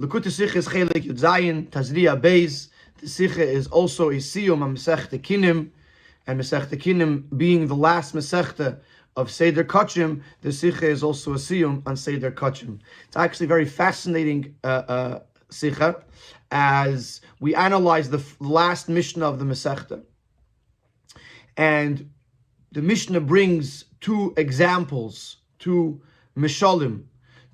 L'kutei Sicha is Chelek Yud Zayin, Tazria Beis. The Sicha is also a siyum on Masechta Kinim, and Masechta Kinim being the last Masechta of Seder Kachim, the Sicha is also a siyum on Seder Kachim. It's actually a very fascinating Sicha, as we analyze the last Mishnah of the Masechta. And the Mishnah brings two examples, two Mishalim,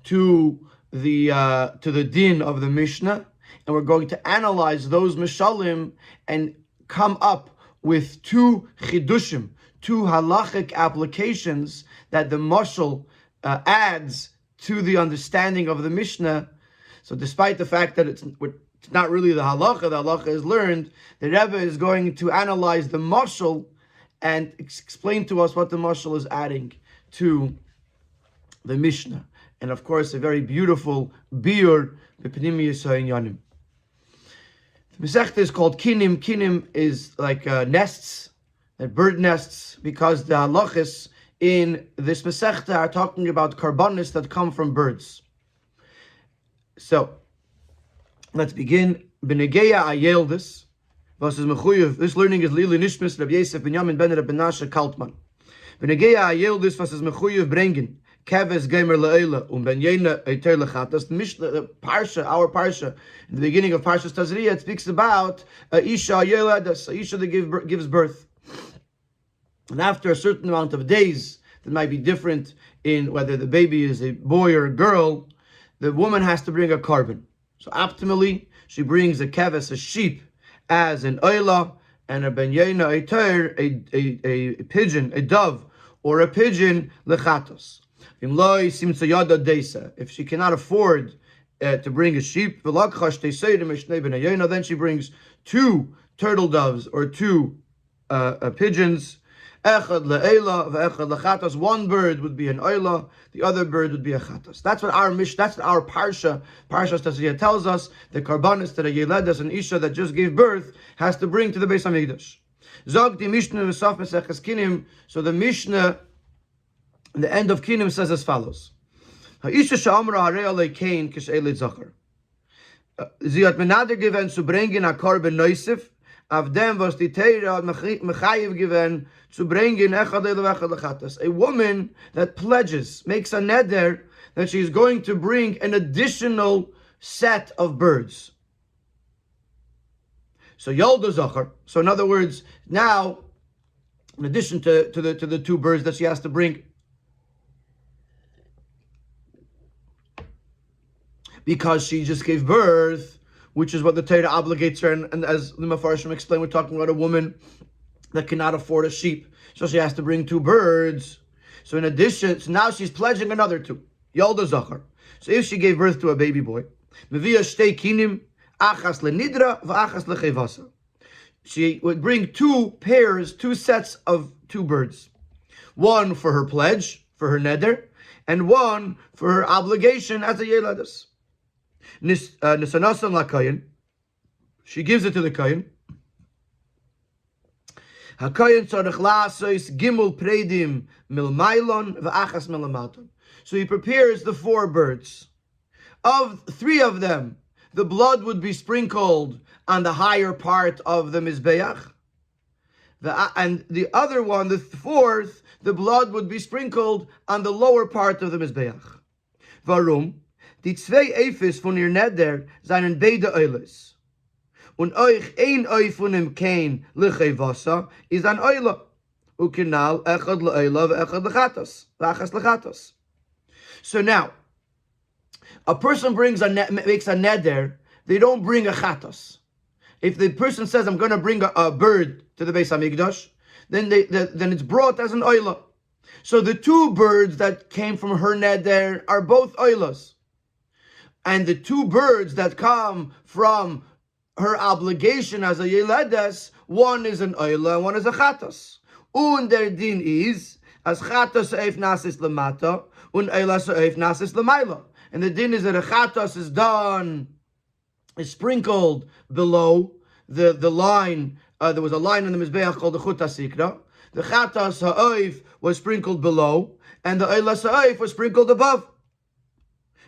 to the din of the Mishnah, and we're going to analyze those Mishalim and come up with two chidushim, two halachic applications that the mashal adds to the understanding of the Mishnah. So despite the fact that it's not really the halacha is learned, the Rebbe is going to analyze the mashal and explain to us what the mashal is adding to the Mishnah. And of course, a very beautiful biur b'pnimiyus ha'inyanim. The Masechta is called Kinim. Kinim is like nests, bird nests, because the halachas in this Masechta are talking about karbanis that come from birds. So, let's begin. B'negeya ayeldis. This learning is Lili Nishmis Rabbi Yosef Binyamin Ben Rabbi Nasha Kaltman. B'negeya ayeldis was is mechuyev bringen. Keves Gamer Le'ela Ben Yena Eiter Lechatas. The Mishnah, the Parsha, our Parsha, in the beginning of Parshas Tazria, it speaks about Isha Yeladas, Isha that gives birth. And after a certain amount of days, that might be different in whether the baby is a boy or a girl, the woman has to bring a carbon. So optimally, she brings a keves, a sheep, as an oila, and a ben yena eiter, a pigeon, a dove, or a pigeon lechatos. If she cannot afford to bring a sheep, then she brings two turtle doves or two pigeons. One bird would be an oila, the other bird would be a chatas. That's what our Parsha Tazria tells us. The karbanis that a yeledas, an isha that just gave birth, has to bring to the Beis Hamikdash. Zog the Mishnah v'saf Maseches Kinim. So the Mishnah, in the end of Kinim, says as follows: Ha'isha she'amra harei alei kain k'she'elei zachar. Sie hat menader given zu bringen a karben neusif, auf dem was die Teira mechayiv given zu bringen echad echad lechatas. A woman that pledges, makes a neder, that she's going to bring an additional set of birds. So Yolda Zachar. So in other words, now, in addition to the two birds that she has to bring, because she just gave birth, which is what the Torah obligates her, and as the Mefarshim explained, we're talking about a woman that cannot afford a sheep, so she has to bring two birds. So in addition, so now she's pledging another two, Yolda Zachar. So if she gave birth to a baby boy, Mevia Shtei Kinim, Achas leNidra v'Achas leChevasa. She would bring two pairs, two sets of two birds. One for her pledge, for her neder, and one for her obligation as a Yeladas. Nisanasan lakayin. She gives it to the kayin. Hakayin tzarich la'asos gimul preidim milmailon v'achas milamaton. So he prepares the four birds. Of three of them, the blood would be sprinkled on the higher part of the mizbeach, and the other one, the fourth, the blood would be sprinkled on the lower part of the mizbeach. Varum. Die zwei Eifes von ihr Neder seien beide Eules. Und euch ein Eif von ihm kein Lechevasa ist ein Eule. Ukinal echad le'eila ve'echad lechatas. V'achas lechatas. So now, a person makes a neder, they don't bring a chatas. If the person says, I'm going to bring a bird to the Beis Hamikdash, then it's brought as an Eula. So the two birds that came from her neder are both Eulas. And the two birds that come from her obligation as a Yeledes, one is an Eula and one is a Chatas. Und der Din is, as Chatas eif nasis lamata, und Eula eif nasis lamaila. And the Din is that a Chatas is sprinkled below the line. There was a line in the Mizbeach called the Chut HaSikra. The Chatas ha'oif was sprinkled below, and the Eula ha'oif was sprinkled above.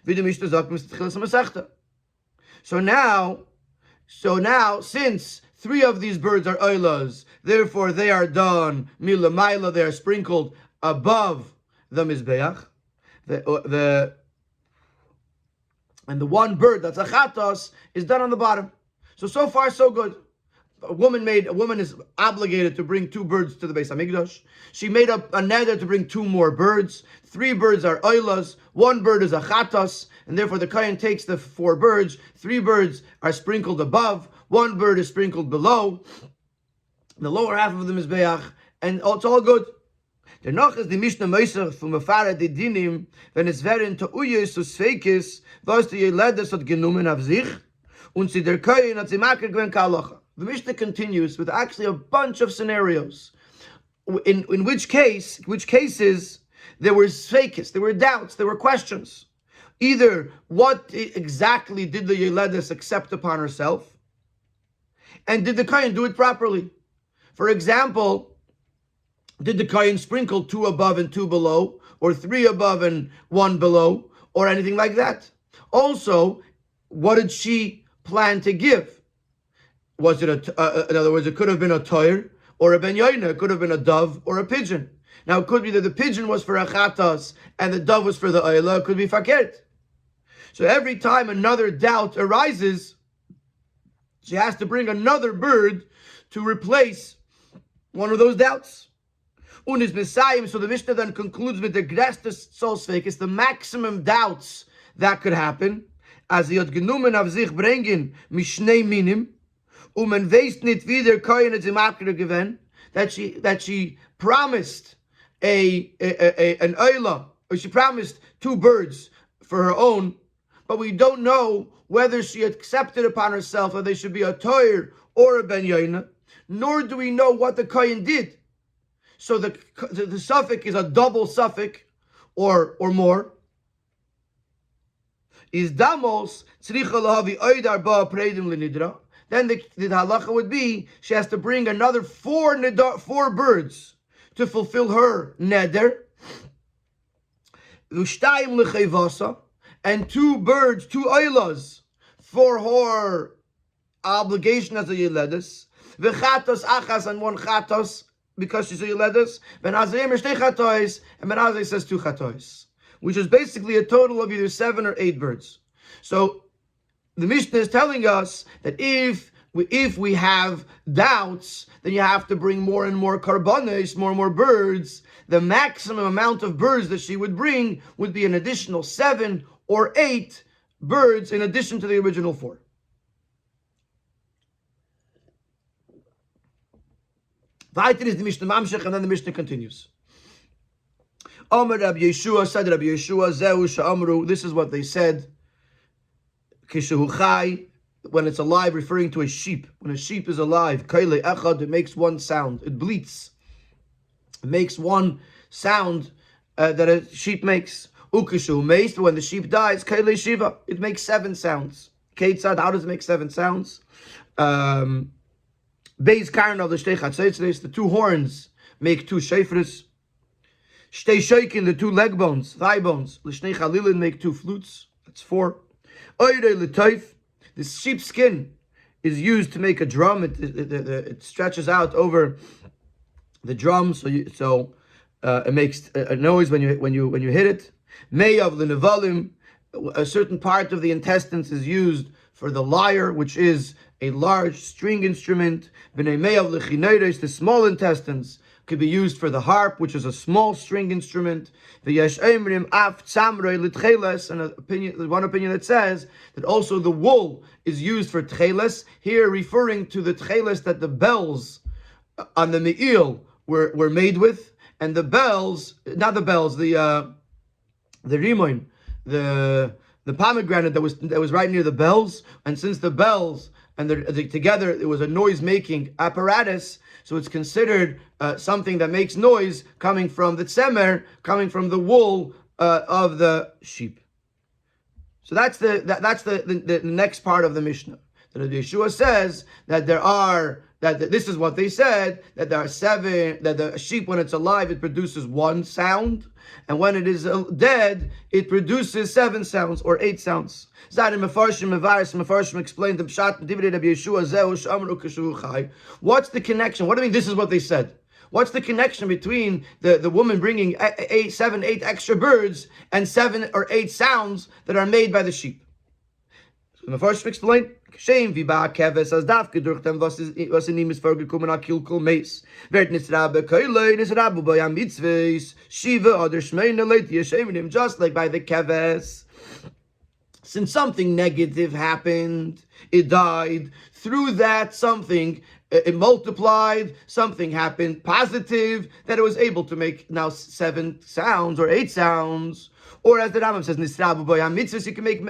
Wie die Mishnah sagt, Mr. Chilas HaMasechta. So now, since 3 of these birds are oilas, therefore they are done milamaila, they are sprinkled above the mizbeach. And the one bird that's a chatos is done on the bottom. So far so good. A woman is obligated to bring 2 birds to the Beis Hamikdash. She made up a neder to bring 2 more birds. 3 birds are oilas, 1 bird is a chatos, and therefore the kohen takes the 4 birds. 3 birds are sprinkled above, 1 bird is sprinkled below the lower half of the mizbeach, and it's all good. Der noch ist die Mishnah Moshe vom Mefara die Dinim, wenn es wären to Uyes zu Sveikis, was die Ledes hat genommen auf sich, und sie der Kohen hat sie makar gwen kalacha. The Mishnah continues with actually a bunch of scenarios, in which cases there were sveikis, there were doubts, there were questions. Either what exactly did the Yeledes accept upon herself, and did the Kohen do it properly? For example, did the Kohen sprinkle 2 above and 2 below, or 3 above and 1 below, or anything like that? Also, what did she plan to give? Was it in other words, it could have been a toir or a ben yoina, it could have been a dove or a pigeon. Now it could be that the pigeon was for a chatas and the dove was for the oila, it could be fakert. So every time another doubt arises, she has to bring another bird to replace one of those doubts. Unis Messiah, so the Mishnah then concludes with the grestes solsveikis, the maximum doubts that could happen, as the yot genumen av sich bringen mishnei minim, man weiß nicht wie der Kohen es im Akre gewen, that she promised an oila, or she promised 2 birds for her own, but we don't know whether she accepted upon herself whether they should be a toir or a ben yoina, nor do we know what the Kohen did. So the suffix is a double suffix or more. Is damos tzricha lahavi oid arba preidim lenidra. Then the halacha would be she has to bring another 4 birds to fulfill her neder. Ushtayim lechevasa, and 2 birds, 2 oilas for her obligation as a yeledes. V'chatos achas, and 1 chatos because she's a yeledes. Ben azayim shtei chatois, and Ben Azay says 2 chatois, which is basically a total of either 7 or 8 birds. So the Mishnah is telling us that if we have doubts, then you have to bring more and more karbanos, more and more birds. The maximum amount of birds that she would bring would be an additional 7 or 8 birds in addition to the original 4. Weiter is the Mishnah Mamshech, and then the Mishnah continues. Amar Rabbi Yeshua, said Rabbi Yeshua, Zehu Sha'amru, this is what they said. Kishehu Chai, when it's alive, referring to a sheep. When a sheep is alive, Kaile Echad, it makes 1 sound. It bleats. It makes 1 sound that a sheep makes. Ukishehu Meis, when the sheep dies, Kaile Shiva, it makes 7 sounds. Ketzad, how does it make 7 sounds? Beis Karn of the Shtei Chatzeitzres, the 2 horns make 2 shofars. Shtei Shoikin, the 2 leg bones, thigh bones. L'shnei Chalilin make 2 flutes. That's 4. Oirei l'toif, the sheep's skin is used to make a drum. It stretches out over the drum, so it makes a noise when you hit it. Meyav l'nevalim, a certain part of the intestines is used for the lyre, which is a large string instrument. B'nei meyav l'chineres, the small intestines could be used for the harp, which is a small string instrument. V'yesh emrim af tzamrei l'tcheles, and one opinion that says that also the wool is used for tcheles, here referring to the tcheles that the bells on the me'il were made with, and the bells, not the bells, the rimoin, the pomegranate that was right near the bells, and since the bells and together it was a noise-making apparatus, so it's considered something that makes noise coming from the tzemer, coming from the wool of the sheep. So that's the next part of the Mishnah. That Yeshua says that there are that this is what they said, that there are seven, that the sheep, when it's alive, it produces one sound, and when it is dead, it produces 7 sounds or 8 sounds. What's the connection? What do you mean this is what they said? What's the connection between the woman bringing 7, 8 extra birds and 7 or 8 sounds that are made by the sheep? So the first explain. Shame wie ba keves as darf gedurcht dem was in ihm ist vorgekommen a kilkul meis wird nicht rabbe keile is rabbe bei am mitzvahs shiva oder shmeine leit yeshem him, just like by the keves. Since something negative happened, it died. Through that something, it multiplied. Something happened positive that it was able to make now 7 sounds or 8 sounds. Or as the Rambam says, Nisrabu boyam mitzvahs,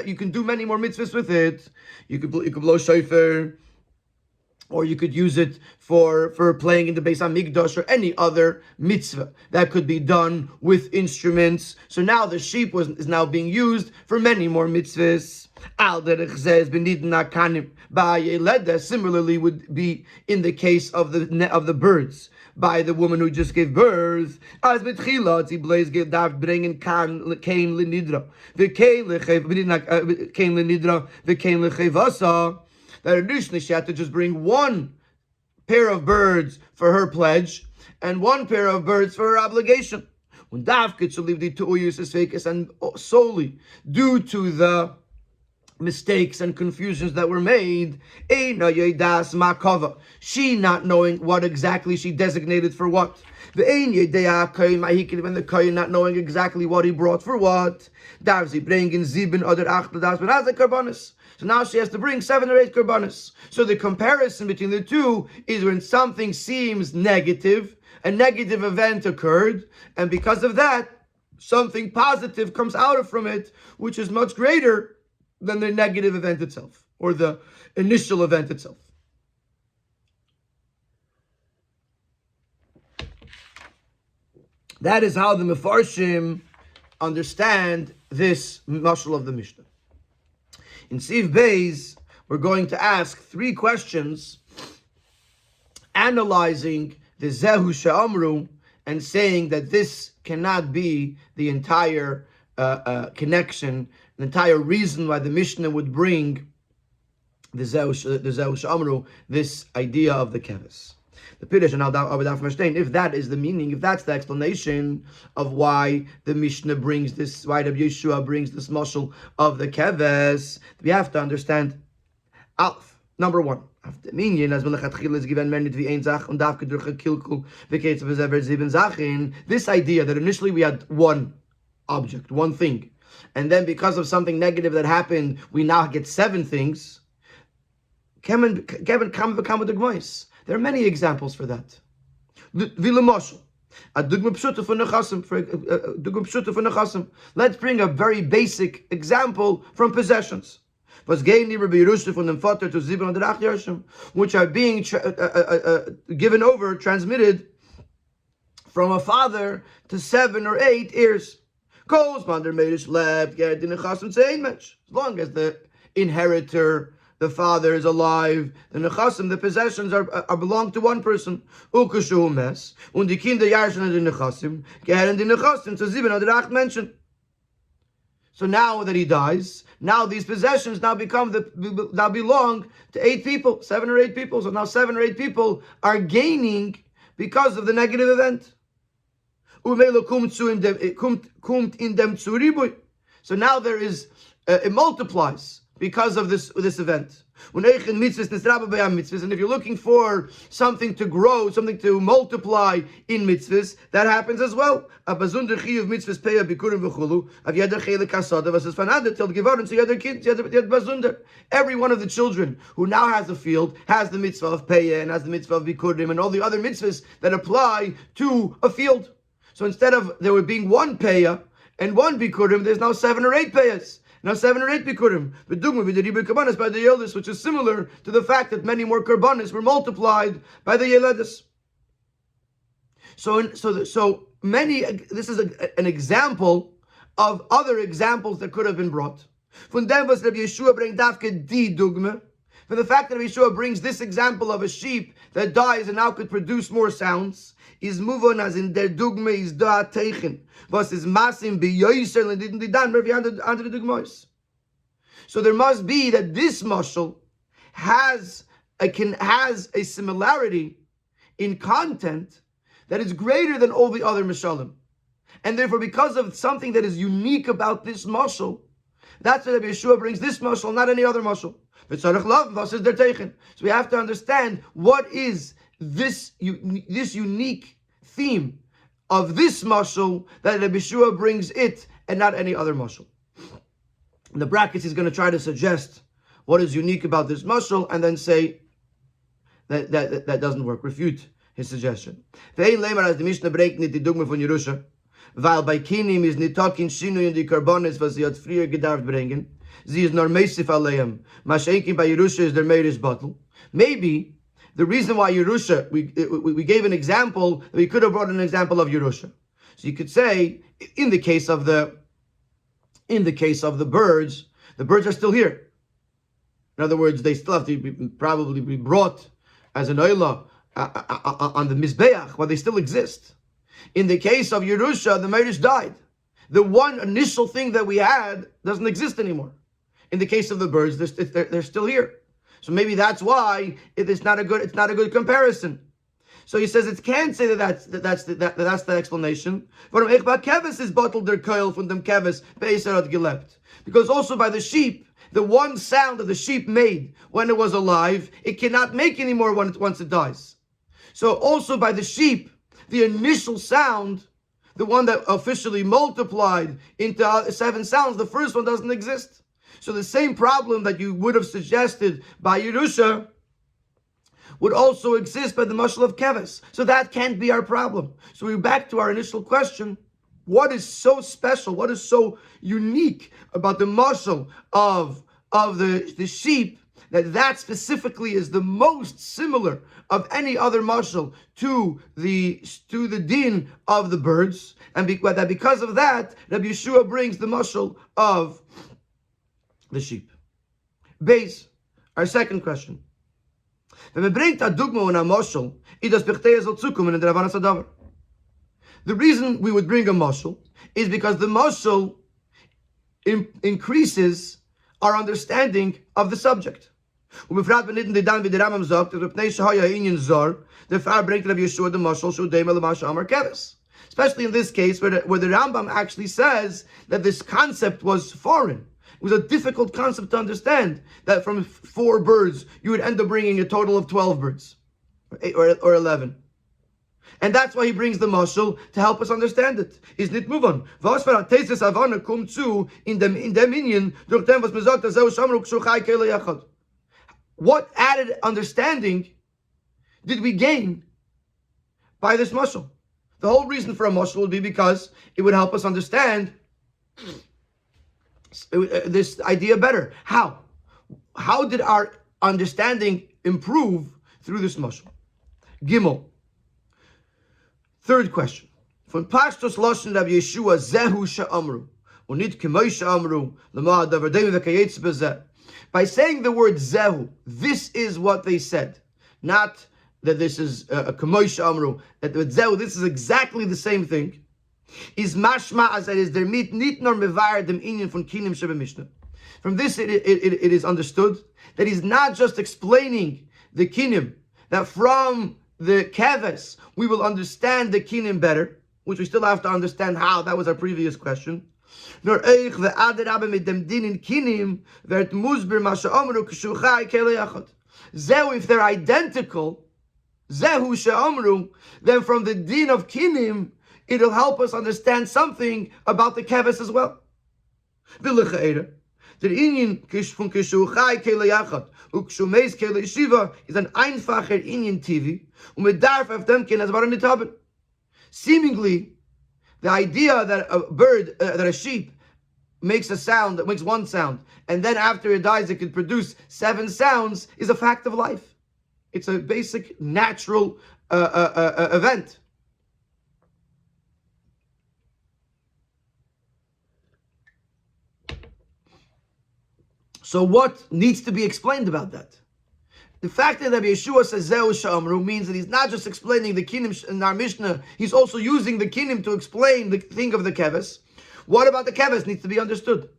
you can do many more mitzvahs with it. You could blow shofar, or you could use it for playing in the Beis Hamikdash or any other mitzvah that could be done with instruments. So now the sheep is now being used for many more mitzvahs. Similarly would be in the case of the birds by the woman who just gave birth. As betchila zi blaze darf bringen kein lenidra v'kein lenidra v'kein lechevasa. That initially she had to just bring 1 pair of birds for her pledge and 1 pair of birds for her obligation. And solely due to the mistakes and confusions that were made, she not knowing what exactly she designated for what. And the kohen not knowing exactly what he brought for what. So now she has to bring 7 or 8 korbanos. So the comparison between the two is when something seems negative, a negative event occurred, and because of that, something positive comes out from it, which is much greater than the negative event itself, or the initial event itself. That is how the Mefarshim understand this mashal of the Mishnah. In Siv Beis, we're going to ask 3 questions, analyzing the Zehu She'amru and saying that this cannot be the entire connection, the entire reason why the Mishnah would bring the Zehu She'amru, this idea of the keves. The Piddush and if that is the meaning, if that's the explanation of why the Mishnah brings this, why Rabbi Yeshua brings this mashal of the keves, we have to understand Aleph. Number 1, this idea that initially we had 1 object, 1 thing, and then because of something negative that happened, we now get 7 things. There are many examples for that. Let's bring a very basic example from possessions, which are being given over, transmitted from a father to 7 or 8 heirs. As long as the inheritor, the father, is alive, the nechasim, the possessions are belong to 1 person. Mentioned. So now that he dies, now these possessions now belong to 8 people, 7 or 8 people. So now 7 or 8 people are gaining because of the negative event. So now there is, it multiplies because of this event. And if you're looking for something to grow, something to multiply in mitzvahs, that happens as well. Every one of the children who now has a field has the mitzvah of peyah and has the mitzvah of bikurim and all the other mitzvahs that apply to a field. So instead of there being 1 peyah and 1 bikurim, there's now 7 or 8 peyahs. Now 7 or 8 bikurim. By the eldest, which is similar to the fact that many more karbanis were multiplied by the yeledis. So many. This is an example of other examples that could have been brought. Von dem was Rabbi Yeshua bringt dafke die Dogme, from the fact that Yeshua brings this example of a sheep that dies and now could produce more sounds, is movon as in der Dugme is da teichen, was is masim beyoyser and didn't done under the Dugmois. So there must be that this mashal has a similarity in content that is greater than all the other mashalim. And therefore, because of something that is unique about this mashal, that's why Yeshua brings this mashal, not any other mashal. So we have to understand what is this unique theme of this mashal that Yeshua brings it and not any other mashal. In the brackets, he's going to try to suggest what is unique about this mashal and then say that doesn't work. Refute his suggestion. Ve'ein leimar as the Mishnah break nit die Dugme von Yerusha, weil bei Kinim is nit talking shinu in die Karbonis, was sie hat früher gedarft bringen. Sie is nor meisif aleim. Masheikin by Yerusha is their meirish bottle. Maybe the reason why Yerusha, we gave an example, we could have brought an example of Yerusha. So you could say, in the case of the birds are still here. In other words, they still have to probably be brought as an oila on the Mizbeach, but they still exist. In the case of Yerusha, the Meirish died. The one initial thing that we had doesn't exist anymore. In the case of the birds, they're still here. So maybe that's why it's not a good comparison. So he says it can't say that's the explanation. Is bottled their koil from them keves gelept. Because also by the sheep, the one sound that the sheep made when it was alive, it cannot make anymore once it dies. So also by the sheep, the initial sound, the one that officially multiplied into 7 sounds, the first one doesn't exist. So the same problem that you would have suggested by Yerusha would also exist by the mashal of keves. So that can't be our problem. So we're back to our initial question. What is so special? What is so unique about the mashal of the sheep that specifically is the most similar of any other mashal to the din of the birds, and that because of that, Rabbi Yeshua brings the mashal of the sheep. Base, our second question. The reason we would bring a mashal is because the mashal increases our understanding of the subject. Especially in this case where the Rambam actually says that this concept was foreign. It was a difficult concept to understand, that from 4 birds you would end up bringing a total of 12 birds or 11. And that's why he brings the mashal to help us understand it. Is nit move on. Was für Thesis Havana kommt zu in dem Minion durch dem was man sagt, dass Shamru kshuchai kele yachad. What added understanding did we gain by this mashal? The whole reason for a mashal would be because it would help us understand this idea better. How? How did our understanding improve through this mashal? Gimel. Third question. From Pashtos Lashon Rabbi Yeshua Zehu Sha'amru Unit K'may Sha'amru L'ma Davardei V'Kayetz B'Zeh. By saying the word Zehu, this is what they said. Not that this is a K'may Sha'amru. That with Zehu, this is exactly the same thing. Is mashma as it is der mit nit nor mevar dem inyan von kinim shebe Mishnah. From this it is understood that he's not just explaining the kinim, that from the keves we will understand the kinim better, which we still have to understand how. That was our previous question. Nor eich the aderabbe mit dem din in kinim vert musber masha amru kshuchai kele yachad. Zehu, if they're identical, zehu she'amru, then from the din of kinim it'll help us understand something about the keves as well. Der Inyan von Kishuchai Kele Yachad Ukshumeis Kele Yeshiva is an einfacher Inyan TV mit darf auf dem Kind as nicht haben. Seemingly, the idea that a bird, that a sheep makes a sound, that makes one sound, and then after it dies it can produce 7 sounds is a fact of life. It's a basic natural event. So what needs to be explained about that? The fact that Rabbi Yeshua says Zeu Sha'amru means that he's not just explaining the kinim in our Mishnah, he's also using the kinim to explain the thing of the keves. What about the keves needs to be understood?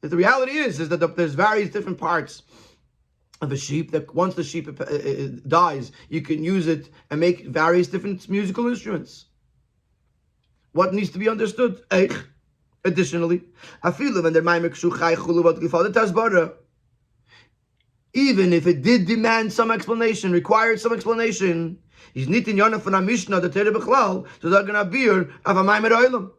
That the reality is that there's various different parts of a sheep, that once the sheep dies, you can use it and make various different musical instruments. What needs to be understood? Additionally, even if it did demand some explanation, required some explanation, he's nicht in Yonah von Mishnah, the Torah Bechlal, so they're going to be of a Maimer Olam.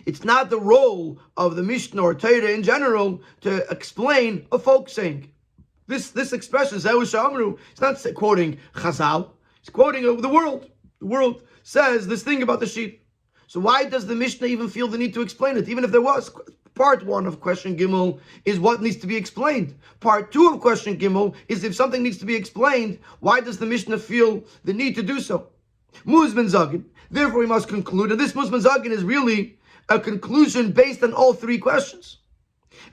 It's not the role of the Mishnah or Torah in general to explain a folk saying. This expression, Zeu Sha'amru, it's not quoting Chazal, it's quoting the world. The world says this thing about the sheep. So why does the Mishnah even feel the need to explain it? Even if there was, part 1 of question Gimel is what needs to be explained. Part 2 of question Gimel is if something needs to be explained, why does the Mishnah feel the need to do so? Muzman Zagin. Therefore we must conclude, and this Muzman Zagin is really a conclusion based on all 3 questions.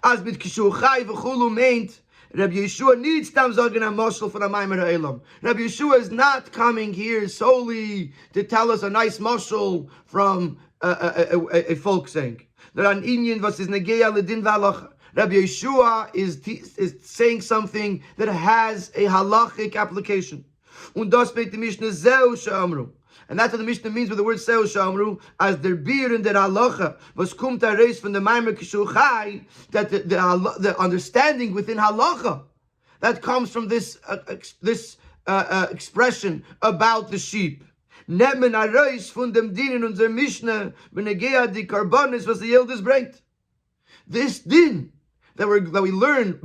As bit Kishu Chai v'chulu meint, Rabbi Yeshua needs Tam Zagin HaMoshel for the Maimer HaElam. Rabbi Yeshua is not coming here solely to tell us a nice moshel from a folk saying. Rabbi Yeshua is saying something that has a halachic application. And that's what the Mishnah means with the word Zeu Sha'amru, as der Bir in der Halacha, was kommt reis from the Maimer Kishu Chai, that the understanding within Halacha, that comes from this expression about the sheep. Nehmen reis von dem Din in unser Mishnah, benegea di Karbonis, was the Yildiz bringt. This din that we learn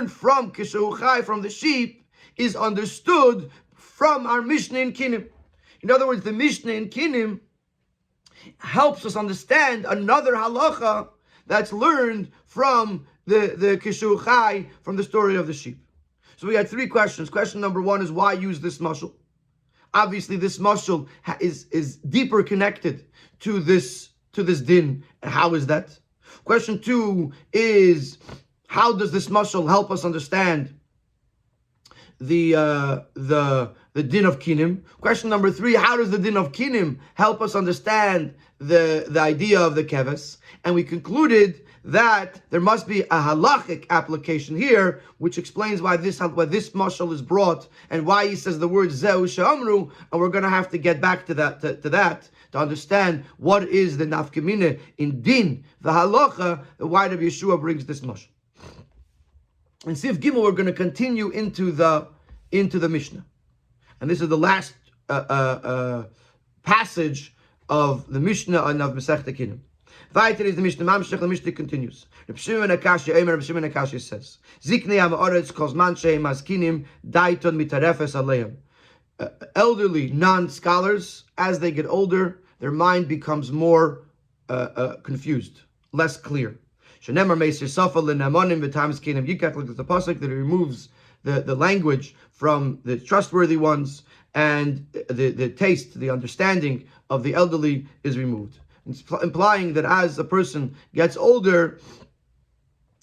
from Kishu Chai, from the sheep, is understood from our Mishnah in Kinim. In other words, the Mishnah in Kinim helps us understand another halacha that's learned from the Kishu Chai, from the story of the sheep. So we had 3 questions. Question number 1 is why use this mashal? Obviously, this mashal is deeper connected to this din. And how is that? Question 2 is how does this mashal help us understand the din of kinim? Question number 3, how does the din of kinim help us understand the idea of the keves? And we concluded that there must be a halachic application here, which explains why this mashal is brought and why he says the word Zeu Sha'amru, and we're going to have to get back to that to understand what is the nafkamina in din, the halacha, why Rabbi Yeshua brings this mashal. In Sif Gimel, we're going to continue into the Mishnah. And this is the last passage of the Mishnah and of Masechta Kinim. Weiter is the Mishnah Mamshech, the Mishnah continues. Reb Shimon Akashi, Reb Shimon Akashi says, Ziknei ha'ma'aretz kol zman she'em maskinim daiton mitarefes aleim. Elderly non-scholars, as they get older, their mind becomes more confused, less clear. Shenemar meisir safa l'namonim v'tam skinim yikach, like the pasuk that it removes the language from the trustworthy ones, and the taste, the understanding of the elderly is removed. It's implying that as a person gets older,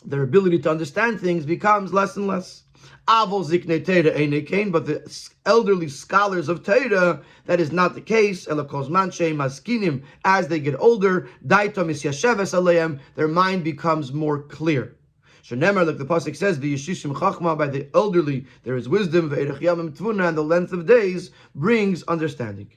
their ability to understand things becomes less and less. Avol ziknei Torah einei kain, but the elderly scholars of Torah, that is not the case. Ela kol zman she'em maskinim, as they get older, daitom misyasheves aleim, their mind becomes more clear. Shenemar, like the pasuk says, v'yishishim chachma, by the elderly there is wisdom, v'erech yamim tvuna, and the length of days brings understanding.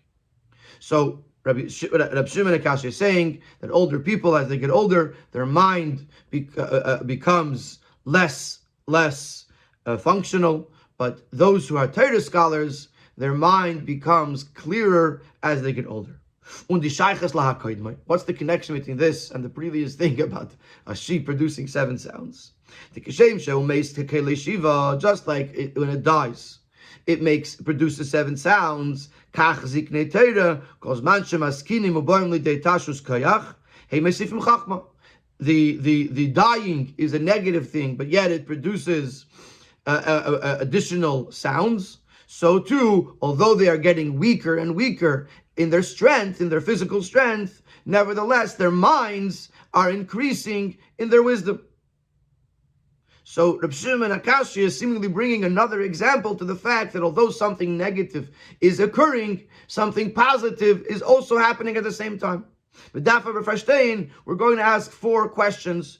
So Rabbi Shimon Akashi is saying that older people, as they get older, their mind becomes less functional, but those who are Torah scholars, their mind becomes clearer as they get older. What's the connection between this and the previous thing about a sheep producing 7 sounds? Just like when it dies, it produces 7 sounds. The dying is a negative thing, but yet it produces additional sounds. So too, although they are getting weaker and weaker in their strength, in their physical strength, nevertheless their minds are increasing in their wisdom. So Reb Shimon Akashi is seemingly bringing another example to the fact that although something negative is occurring, something positive is also happening at the same time. With Dafa B'Farstein, we're going to ask 4 questions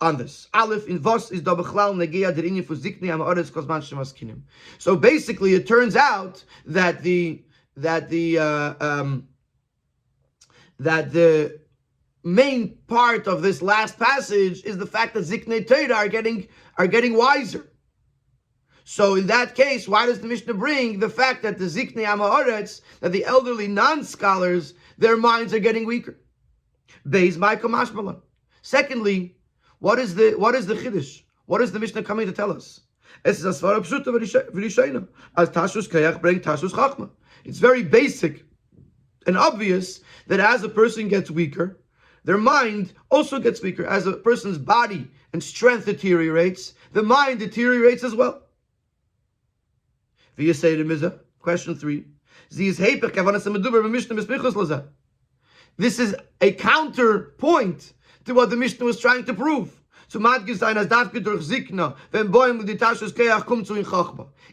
on this. Aleph, in Vos is da Bechlal Negea der Inyan fu Ziknei Ha'aretz Kozman Shemaskinim. So basically, it turns out that the main part of this last passage is the fact that Ziknei Torah are getting wiser. So in that case, why does the Mishnah bring the fact that the Ziknei Ha'aretz, that the elderly non-scholars, their minds are getting weaker? Beis Ma'ikol Mashmalan. Secondly, what is the Chiddush? What is the Mishnah coming to tell us? It's very basic and obvious that as a person gets weaker, their mind also gets weaker. As a person's body and strength deteriorates, the mind deteriorates as well. Question 3. This is a counterpoint to what the Mishnah was trying to prove.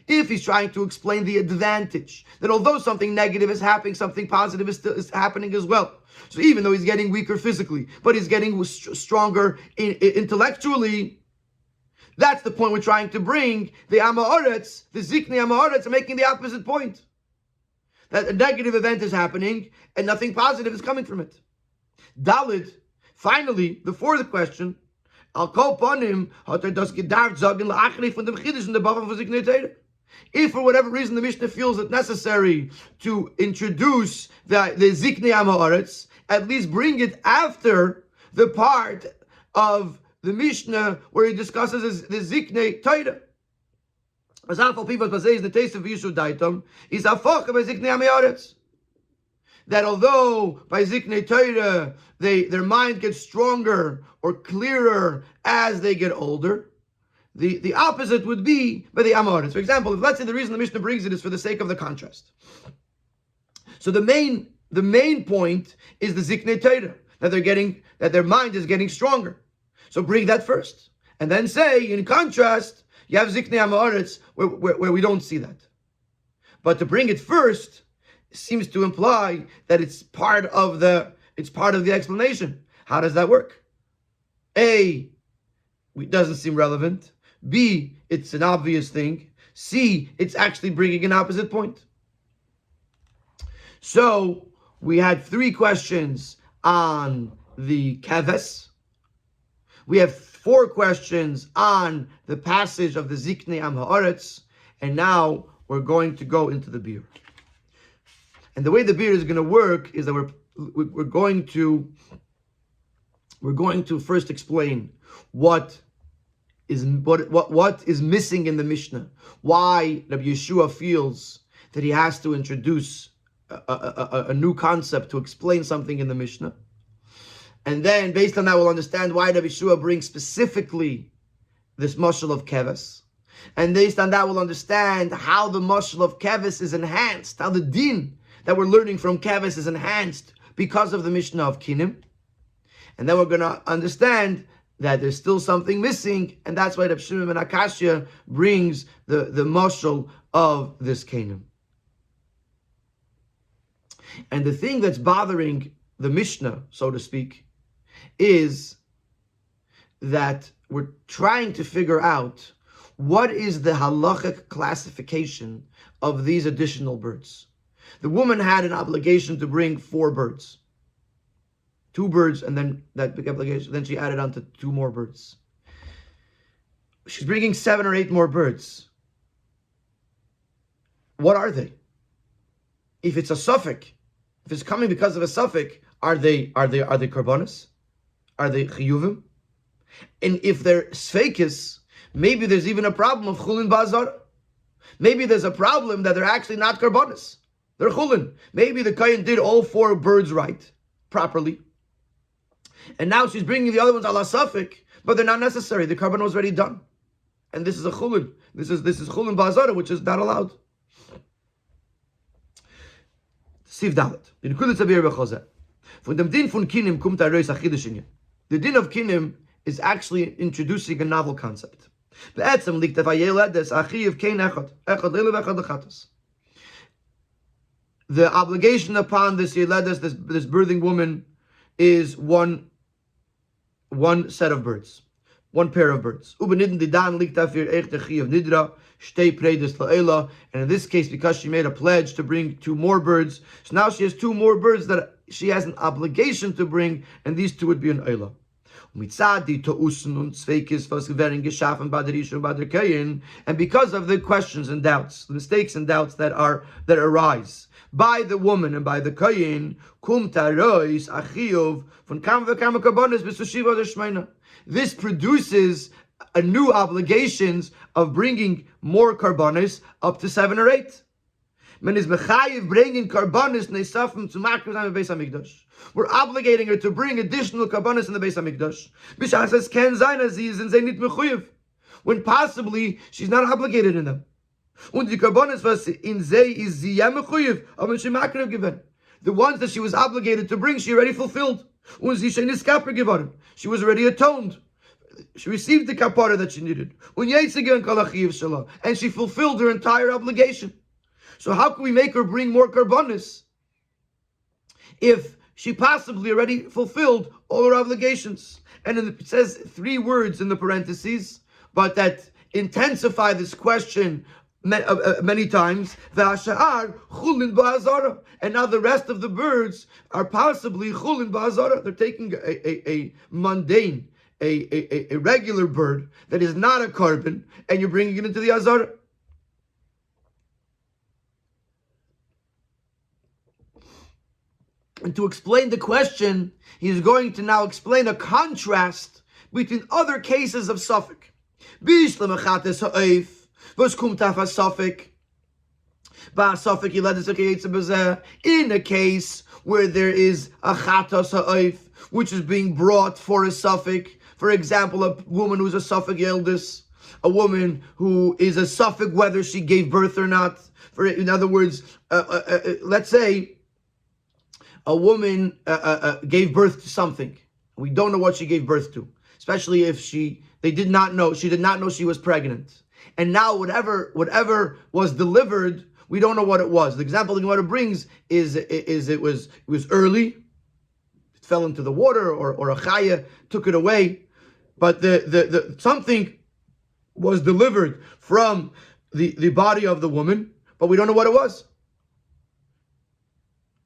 If he's trying to explain the advantage, that although something negative is happening, something positive is happening as well. So even though he's getting weaker physically, but he's getting stronger intellectually, that's the point we're trying to bring. The Amaretz, the Ziknei Amaretz, are making the opposite point. That a negative event is happening and nothing positive is coming from it. Dalid, finally, the 4th question, if for whatever reason the Mishnah feels it necessary to introduce the Ziknei Ha'aretz, at least bring it after the part of the Mishnah where he discusses the Ziknei Torah. As people say, the taste of Yishu Daitom is a by Ziknei Ha'aretz. That although by Ziknei Torah their mind gets stronger or clearer as they get older, the opposite would be by the Amaretz. For example, if let's say the reason the Mishnah brings it is for the sake of the contrast. So the main point is the Ziknei Torah, that their mind is getting stronger. So bring that first, and then say in contrast you have Ziknei Ha'aretz where we don't see that. But to bring it first seems to imply that it's part of the explanation. How does that work? A, it doesn't seem relevant. B, it's an obvious thing. C, it's actually bringing an opposite point. So we had 3 questions on the Keves. We have 4 questions on the passage of the Ziknei Ha'aretz, and now we're going to go into the Bir. And the way the Bir is going to work is that we're going to first explain what is missing in the Mishnah, why Rabbi Yeshua feels that he has to introduce a new concept to explain something in the Mishnah. And then, based on that, we'll understand why Rabbi Yeshua brings specifically this mashal of keves. And based on that, we'll understand how the mashal of keves is enhanced, how the din that we're learning from keves is enhanced because of the Mishnah of Kinim. And then we're going to understand that there's still something missing, and that's why Reb Shimon ben Akashya brings the mashal of this Kinim. And the thing that's bothering the Mishnah, so to speak, is that we're trying to figure out what is the halachic classification of these additional birds. The woman had an obligation to bring 4 birds. 2 birds, and then that big obligation, then she added on to 2 more birds. She's bringing 7 or 8 more birds. What are they? If it's a suffix, if it's coming because of a suffix, are they karbonis? Are they chiyuvim? And if they're sfeikis, maybe there's even a problem of chulin bazar. Maybe there's a problem that they're actually not karbonis. They're chulin. Maybe the kohen did all 4 birds right, properly. And now she's bringing the other ones ala safik, but they're not necessary. The carbon was already done. And this is a chulin. This is chulin bazara, which is not allowed. Siv dalet. The din of kinim is actually introducing a novel concept. The obligation upon this Yeledes, this birthing woman, is one set of birds, one pair of birds. And in this case, because she made a pledge to bring 2 more birds, so now she has 2 more birds that she has an obligation to bring, and these 2 would be an Eila. And because of the questions and doubts, the mistakes and doubts that arise by the woman and by the kohen, this produces a new obligations of bringing more karbanis up to 7 or 8. Man is mechayiv bringing karbanis neisafim to makriv on the Beis Hamikdash. We're obligating her to bring additional karbanis in the Beis Hamikdash. Bishas says ken zayin aziz and zaynit mechuyev, when possibly she's not obligated in them. Und die karbanis was in zay is ziyam mechuyev, aber she makriv given. The ones that she was obligated to bring, she already fulfilled. Und sie shenis kapar given. She was already atoned. She received the kapara that she needed. Und yetzigen kalachiv shalah, and she fulfilled her entire obligation. So how can we make her bring more karbanis if she possibly already fulfilled all her obligations? And it says 3 words in the parentheses, but that intensify this question many times. And now the rest of the birds are possibly chulin ba'azara. They're taking a mundane, a regular bird that is not a carbon, and you're bringing it into the azara. And to explain the question, he's going to now explain a contrast between other cases of suffix. In a case where there is a chatas ha'oif, which is being brought for a suffix. For example, a woman who's a suffix eldest, a woman who is a suffix whether she gave birth or not. In other words, let's say a woman gave birth to something. We don't know what she gave birth to, especially if she did not know she was pregnant. And now whatever was delivered, we don't know what it was. The example the Gemara brings is it was early, it fell into the water, or a chaya took it away, but the something was delivered from the body of the woman, but we don't know what it was.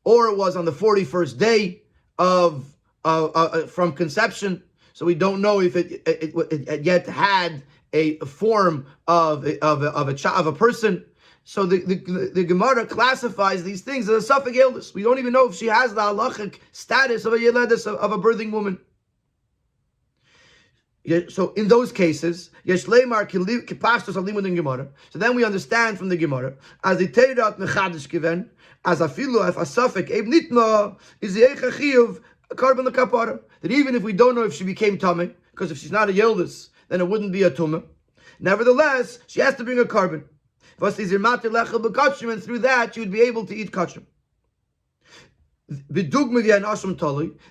Or it was on the 41st day from conception, so we don't know if it yet had a form of a person. So the Gemara classifies these things as a suffix eldest. We don't even know if she has the halachic status of a yeledes, of a birthing woman. So in those cases, so then we understand from the Gemara as the teirat mechadish given, as afilu if a suffix eb nitma is the echachiyuv carbon the kapara, that even if we don't know if she became tummy, because if she's not a yildus, then it wouldn't be a tumah. Nevertheless, she has to bring a carbon. And through that, she would be able to eat kachim.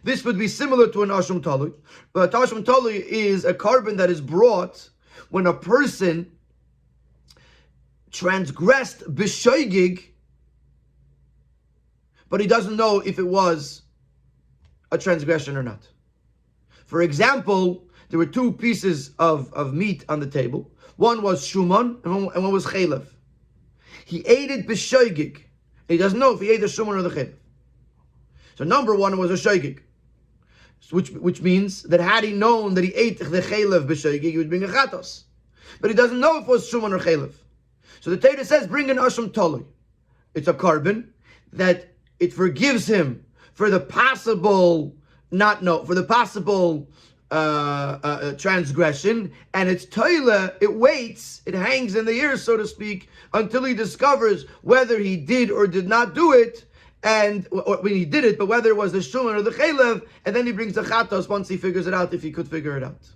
This would be similar to an asham tali, but asham tali is a carbon that is brought when a person transgressed b'shoigig, but he doesn't know if it was a transgression or not. For example, there were 2 pieces of meat on the table. One was shuman and one was chelev. He ate it b'shoigig. He doesn't know if he ate the shuman or the chelev. So number 1 was a shoigig, which means that had he known that he ate the chelev b'shoigig, he would bring a chatos. But he doesn't know if it was shuman or chelev. So the Torah says, bring an asham tali. It's a carbon that it forgives him for the possible transgression, and it's toila, it waits, it hangs in the air, so to speak, until he discovers whether he did or did not do it, or when he did it, but whether it was the shuman or the chelev, and then he brings the chatos once he figures it out, if he could figure it out.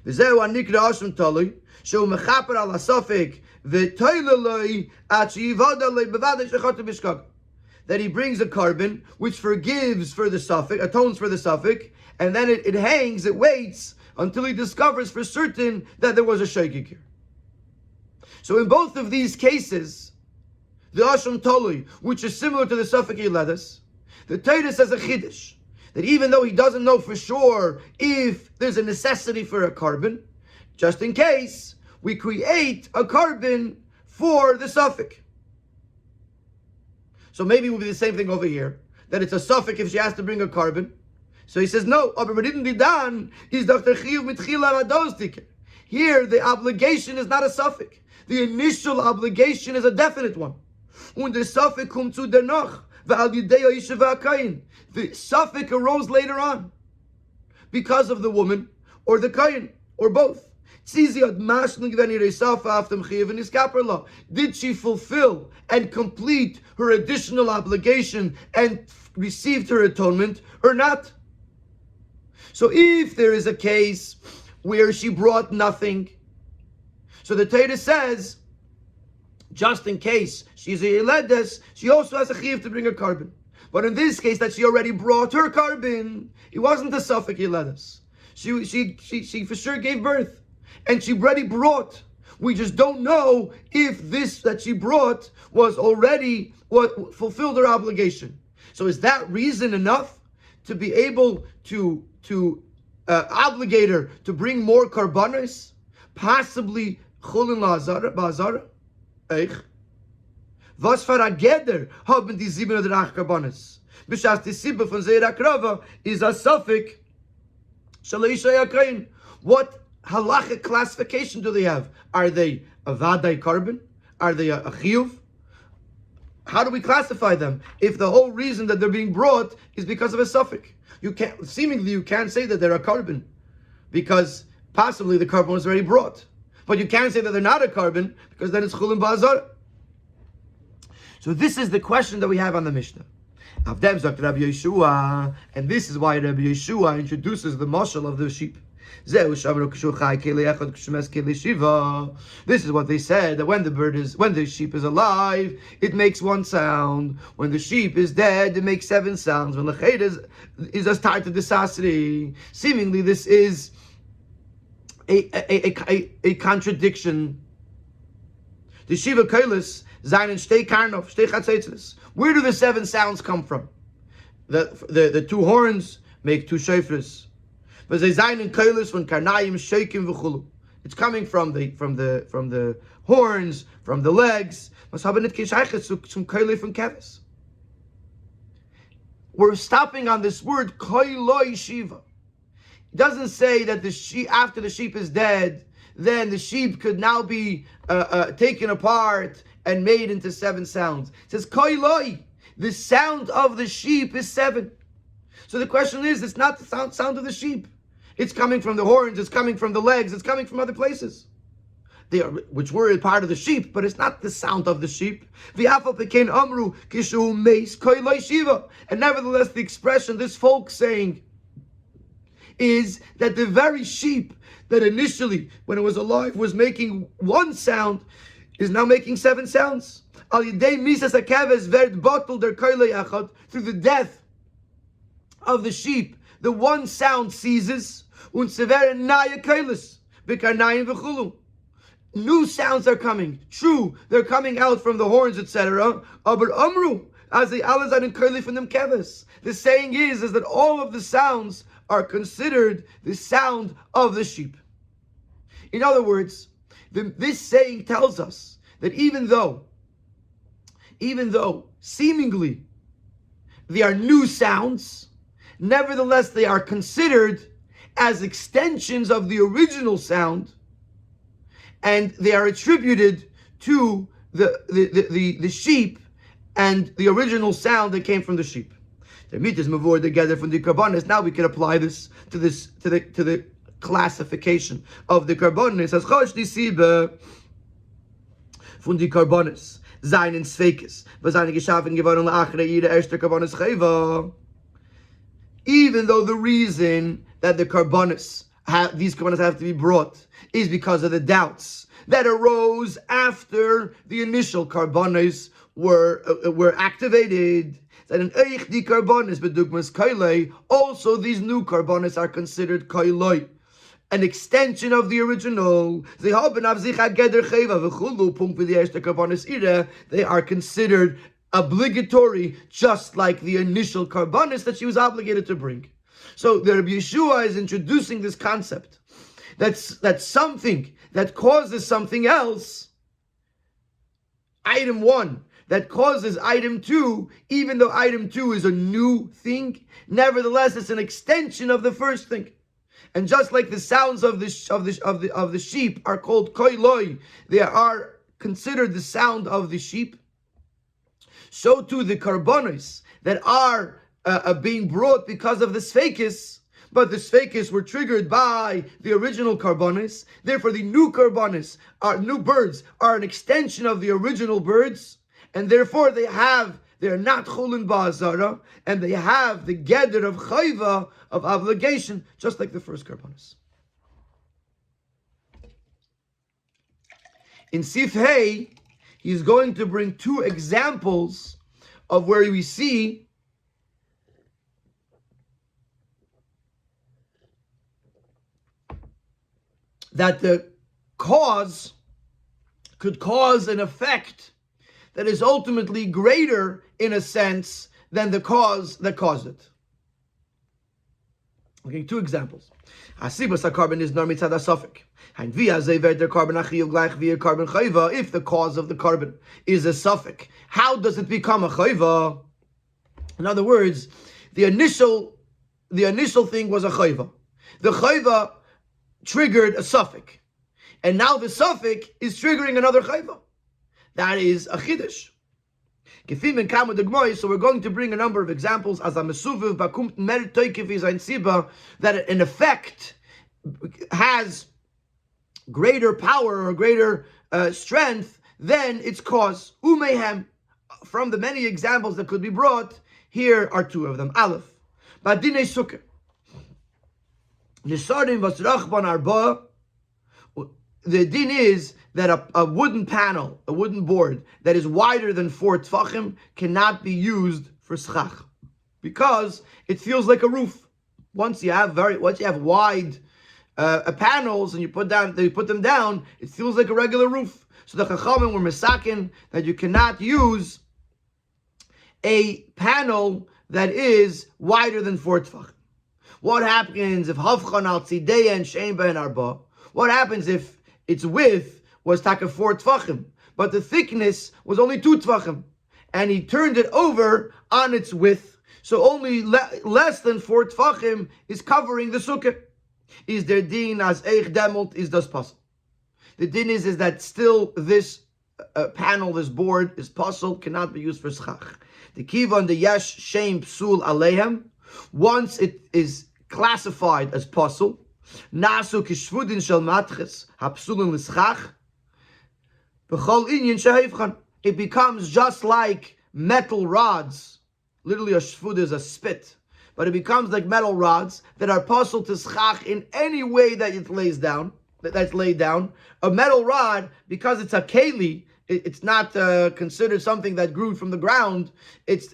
V'zeu anikra asham tali, shehu mechaper al hasafik, v'toila loi, at she'yivada loi bevada shechata b'shkag. That he brings a carbon which forgives for the suffix, atones for the suffix, and then it hangs, it waits until he discovers for certain that there was a shaykik here. So in both of these cases, the Asham Tolui, which is similar to the Suffolk Yiledes, the Torah says a chiddush, that even though he doesn't know for sure if there's a necessity for a carbon, just in case, we create a carbon for the suffix. So maybe it will be the same thing over here, that it's a suffix if she has to bring a carbon. So he says, no, here the obligation is not a suffix. The initial obligation is a definite one. The suffix arose later on because of the woman or the kayin or both. Did she fulfill and complete her additional obligation and received her atonement or not? So if there is a case where she brought nothing, so the Torah says, just in case she's a Yiledes, she also has a chiyuv to bring a carbon. But in this case, that she already brought her carbon, it wasn't a suffix Yiledes. She for sure gave birth, and she already brought. We just don't know if this that she brought was already what fulfilled her obligation. So is that reason enough to be able to obligate her to bring more karbanos? Possibly chulin la'azara? Eich. Was für a Geder haben die 708 Karbanos? Bishas die Sibbe von Zeira Krava is a suffix Shaleisha Yakain. What halachic classification do they have? Are they a vadai carbon? Are they a chiyuv? How do we classify them if the whole reason that they're being brought is because of a suffix? You can't say that they're a carbon because possibly the carbon was already brought. But you can't say that they're not a carbon because then it's chulin ba'azar. So this is the question that we have on the Mishnah. Avdem Zok Rabbi Yeshua, and this is why Rabbi Yeshua introduces the mashal of the sheep. This is what they said, that when the sheep is alive, it makes one sound. When the sheep is dead, it makes 7 sounds. When the ched is as tied to the sasri. Seemingly this is a contradiction. The Shiva Kailis, Zayin Shtei Karnov, Shtei Chatzetzes. Where do the 7 sounds come from? The 2 horns make 2 shofars. But they Zayin Kailis from Karnayim Sheikim v'chulu. It's coming from the horns, from the legs. We're stopping on this word Kailoi Shiva. It doesn't say that after the sheep is dead, then the sheep could now be taken apart and made into 7 sounds. It says Kailoi. The sound of the sheep is 7. So the question is, it's not the sound of the sheep. It's coming from the horns, it's coming from the legs, it's coming from other places. Which were a part of the sheep, but it's not the sound of the sheep. And nevertheless, the expression, this folk saying, is that the very sheep that initially, when it was alive, was making 1 sound, is now making 7 sounds. Through the death of the sheep, the 1 sound ceases. New sounds are coming. True, they're coming out from the horns, etc. The saying is that all of the sounds are considered the sound of the sheep. In other words, this saying tells us that even though seemingly they are new sounds, nevertheless they are considered as extensions of the original sound, and they are attributed to the sheep and the original sound that came from the sheep. The meat is mavur together from the karbonis. Now we can apply this to the classification of the karbonis as chosh di sibe from the karbonis zayin in sveikes vazayin geschaffen geworden laachre jede erste karbonis cheva. Even though the reason that the these karbonis have to be brought is because of the doubts that arose after the initial karbonis were activated. that an eich di karbonis bedugmas kailei, also these new karbonis are considered kailei, an extension of the original. They are considered obligatory, just like the initial karbonis that she was obligated to bring. So the Rabbi Yeshua is introducing this concept that's something that causes something else, item 1, that causes item 2, even though item 2 is a new thing, nevertheless it's an extension of the first thing. And just like the sounds of the sheep are called koiloi, they are considered the sound of the sheep, so too the karbonos that are being brought because of the sfeikis, but the sfeikis were triggered by the original karbonos. Therefore, the new karbonos, new birds, are an extension of the original birds, and therefore they are not chulin ba'azara, and they have the geder of chayva, of obligation, just like the first karbonos. In Sif Hey, he's going to bring 2 examples of where we see that the cause could cause an effect that is ultimately greater, in a sense, than the cause that caused it. Okay, 2 examples. Asibas carbon is normi tzad asofik. If the cause of the carbon is a suffix, how does it become a chayva? In other words, the initial thing was a chayva. The chayva triggered a suffix, and now the suffix is triggering another chayva. That is a chiddush. So we're going to bring a number of examples as a mesuviv bakumt mer toikev is ein siba, that an effect has greater power or greater strength than its cause. Umehem, from the many examples that could be brought, here are 2 of them. Aleph, badinei sukkah. Nisarim vas rachban arba. The din is that a wooden panel, a wooden board that is wider than 4 tfachim cannot be used for schach, because it feels like a roof. Once you have wide panels and you put them down, it feels like a regular roof. So the Chachamim were misakin that you cannot use a panel that is wider than 4 tfachim. What happens if havchan al tzideya and shein bein arba? What happens if its width was taka 4 tfachim, but the thickness was only 2 tfachim, and he turned it over on its width, so only less than 4 tfachim is covering the sukkah? Is there din as eich demelt is das pasul? The din is that still this panel, this board is pasul, cannot be used for schach. The kivan the yesh shein psul alehem, once it is classified as pasul, nasu kishvudin shel matches hapsulin l'schach, b'chol inyan shehevchan, it becomes just like metal rods. Literally, a shvud is a spit, but it becomes like metal rods that are pasul to schach in any way that it lays down. That's laid down. A metal rod, because it's a keli, it's not considered something that grew from the ground. It's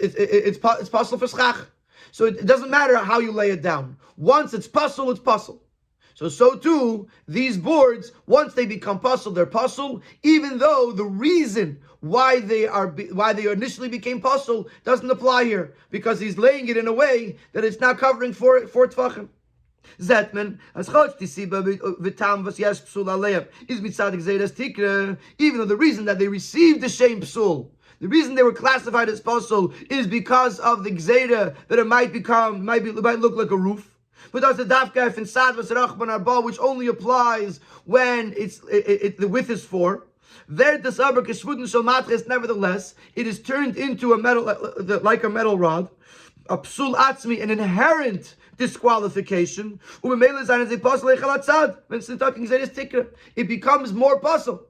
pasul for schach. So it doesn't matter how you lay it down. Once it's pasul, it's pasul. So too, these boards, once they become pasul, they're pasul, even though the reason why they initially became pasul doesn't apply here, because he's laying it in a way that it's not covering 4 tfachim. Zetman, as v'tam vas yesh psul aleim is mitzad gzeiras tikra, even though the reason that they received the shem psul, the reason they were classified as pasul, is because of the gzeira that it might look like a roof. But that's the dafka in sad vas rachban arba, which only applies when the width is 4. There, the saber kishvudin shel matches, nevertheless, it is turned into a metal, like a metal rod, a psul atzmi, an inherent disqualification. It becomes more pasul.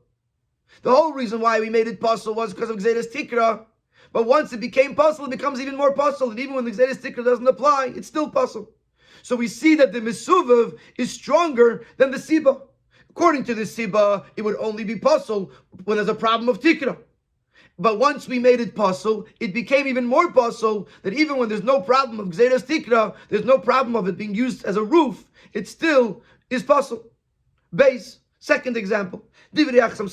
The whole reason why we made it pasul was because of gzeiras tikra, but once it became pasul, it becomes even more pasul, and even when the gzeiras tikra doesn't apply, it's still pasul. So we see that the mesuvav is stronger than the siba. According to the siba, it would only be pasul when there's a problem of tikra. But once we made it pasul, it became even more pasul that even when there's no problem of gzeras tikra, there's no problem of it being used as a roof, it still is pasul. Base. Second example. The Chasam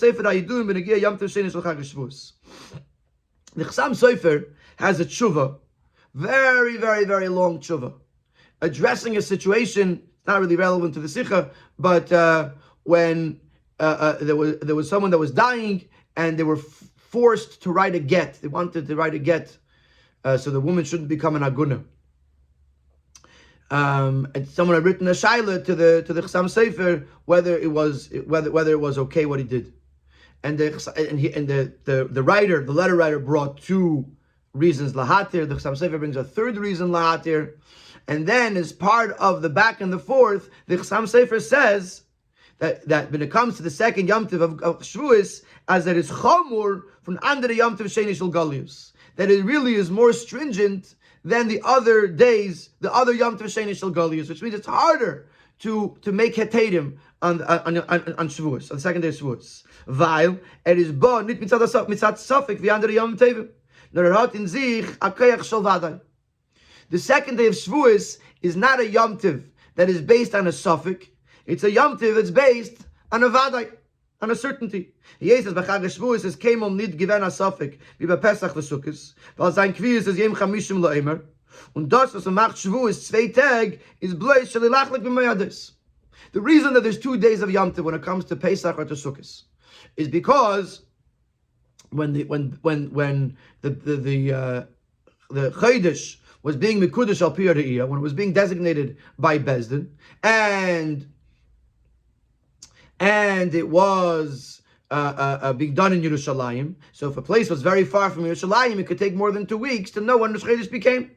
Sofer has a tshuva, very, very, very long tshuva, addressing a situation, not really relevant to the Sikha, but when there was someone that was dying and they were forced to write a get. They wanted to write a get so the woman shouldn't become an aguna. And someone had written a shaila to the Chasam Sofer whether it was okay what he did, and the letter writer brought two reasons lahatir. The Chasam Sofer brings a third reason lahatir, and then as part of the back and the forth, the Chasam Sofer says that when it comes to the second Yom Tov of Shavuos, as it is chamur from andere Yom Tov sheni shel Galius, that it really is more stringent than the other days, the other Yom Tov sheni shel Galius, which means it's harder to make hetedim on Shavuos, on the second day of Shavuos. Weil is ba nit mitzad safek vi andere Yom Tovim, nor hat in sich a koyach shel vaday. The second day of Shavuos is not a Yom Tov that is based on a suffix. It's a Yom Tov that's based on a vaday, on a certainty. Jesus b'chag Shavuos is came nit given a suffix wie bei Pesach v'Sukkos, weil sein Kvius is yem chamishim la'emer, und das was macht Shavuos 2 Tag is bleis shelilachlik b'mayadis. The reason that there's 2 days of Yom Tov when it comes to Pesach or to Sukkos is because when the Chodesh was being mikudesh al pi ha're'iyah, when it was being designated by Bezdin, and it was being done in Yerushalayim. So if a place was very far from Yerushalayim, it could take more than 2 weeks to know when Rosh Chodesh became.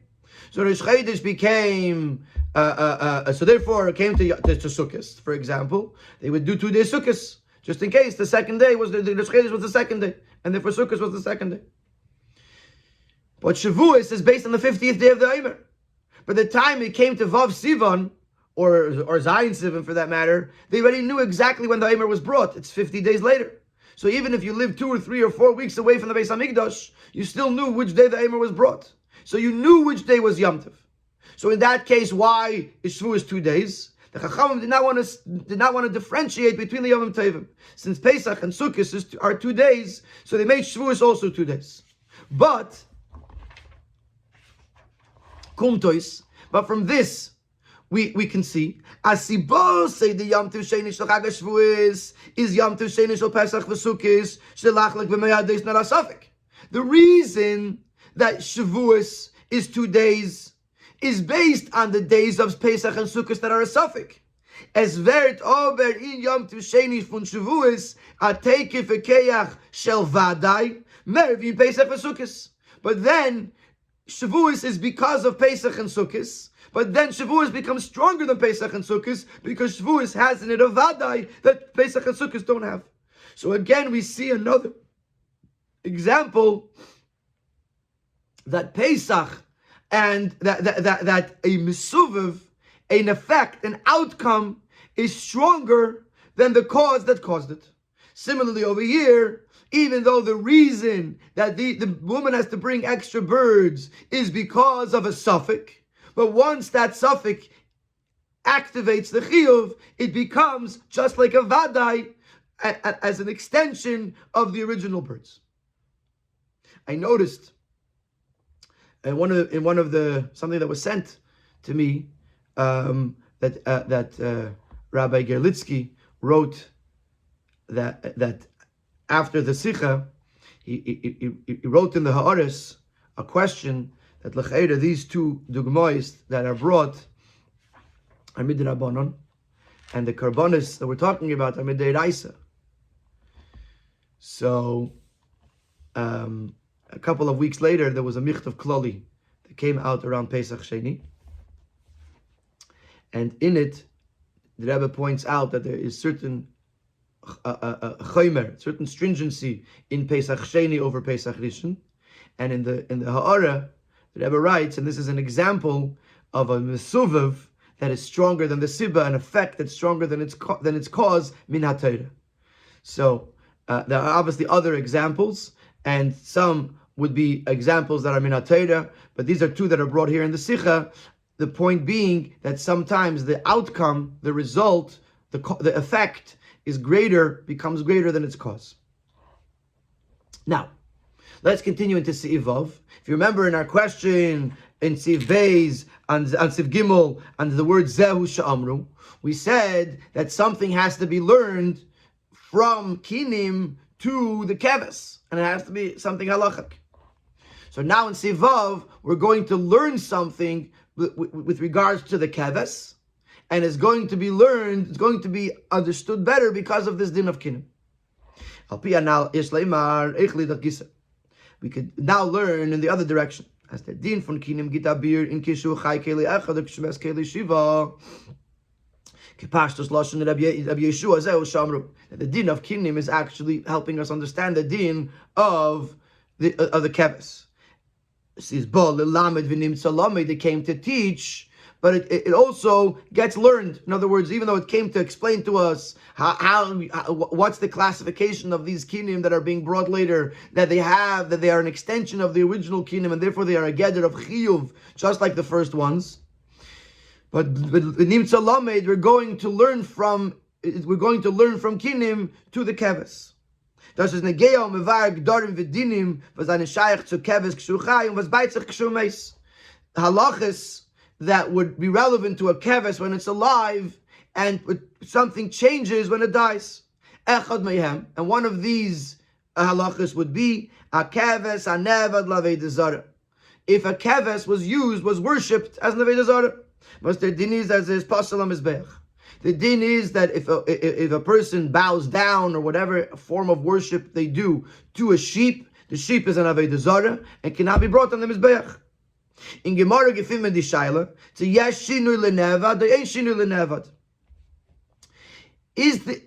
So Rosh Chodesh became, so therefore it came to Sukkos, for example. They would do 2 days Sukkos, just in case the second day was, the Rosh Chodesh was the second day, and therefore Sukkos was the second day. But Shavuos is based on the 50th day of the Omer. By the time it came to Vav Sivan, or Zayin Sivan for that matter, they already knew exactly when the Omer was brought. It's 50 days later. So even if you lived 2 or 3 or 4 weeks away from the Beis HaMikdash, you still knew which day the Omer was brought. So you knew which day was Yom Tov. So in that case, why is Shavuos 2 days? The Chachamim did not want to differentiate between the Yom Tovim. Since Pesach and Sukkot are 2 days, so they made Shavuos also 2 days. But from this, we can see Asibos say the Yom Tov Sheni Shel Chag HaShavuos is Yom Tov Sheni Shel Pesach v'Sukkos Shelachlek b'Mayadis not a suffix. The reason that Shavuos is 2 days is based on the days of Pesach and Sukkos that are a suffix. Es wird ober in Yom Tov Sheni von Shavuos a teike v'keyach shel vaday mervin Pesach v'Sukkos. But then Shavuos is because of Pesach and Sukkos, but then Shavuos becomes stronger than Pesach and Sukkos because Shavuos has in it a vaday that Pesach and Sukkos don't have. So again, we see another example that Pesach and that a mesuvav, an effect, an outcome is stronger than the cause that caused it. Similarly, over here, even though the reason that the woman has to bring extra birds is because of a suffix, but once that suffix activates the chiyuv, it becomes just like a vadai as an extension of the original birds. I noticed in one of the something that was sent to me that Rabbi Gerlitzky wrote that after the Sikha, he wrote in the Ha'aris a question that l'cheira these 2 dugmois that are brought are midrabanon, and the karbonis that we're talking about are midiraisa. So a couple of weeks later, there was a michtav klali that came out around Pesach Sheni, and in it, the Rebbe points out that there is certain certain stringency in Pesach Sheni over Pesach Rishon, and in the Ha'ara, the Rebbe writes, and this is an example of a mesuvav that is stronger than the sibba, an effect that's stronger than its cause min haTorah. So there are obviously other examples, and some would be examples that are min ha-Torah, but these are two that are brought here in the Sikha. The point being that sometimes the outcome, the result, the effect becomes greater than its cause. Now, let's continue into Seif Vav. If you remember in our question in Seif Beis and Seif Gimel and the word Zehu Sha'amru, we said that something has to be learned from Kinim to the Keves, and it has to be something halachic. So now in Seif Vav, we're going to learn something with regards to the Keves, and it's going to be learned, it's going to be understood better because of this din of Kinim. We could now learn in the other direction. As the din from Kinim gitabir in Kishu Chai Keli Echad Kshmes Keli Shiva. Kipashtos Lashon Rabbi Yeshua Zehu Shamru. The din of Kinim is actually helping us understand the din of the Keves. They came to teach, but it also gets learned. In other words, even though it came to explain to us what's the classification of these kinim that are being brought later, that they are an extension of the original kinim, and therefore they are a gather of chiyuv, just like the first ones. But nimtza lamed, we're going to learn from kinim to the keves. Das ist negeo mevar gdorim v'dinim was eine shaykh zu keves kshuchai und was beitzach kshumeis. Halachas that would be relevant to a keves when it's alive, and something changes when it dies. Echad mehem, and one of these halachas would be a keves anevad laved zara. If a keves was worshipped as laved zara, but the din is as is pasalam mizbeach. The din is that if a person bows down or whatever form of worship they do to a sheep, the sheep is an avodah zarah and cannot be brought on the mizbeach. In Gemara Gefim and Shaila, to yesh shinui lenevad, there ain't shinui lenevad.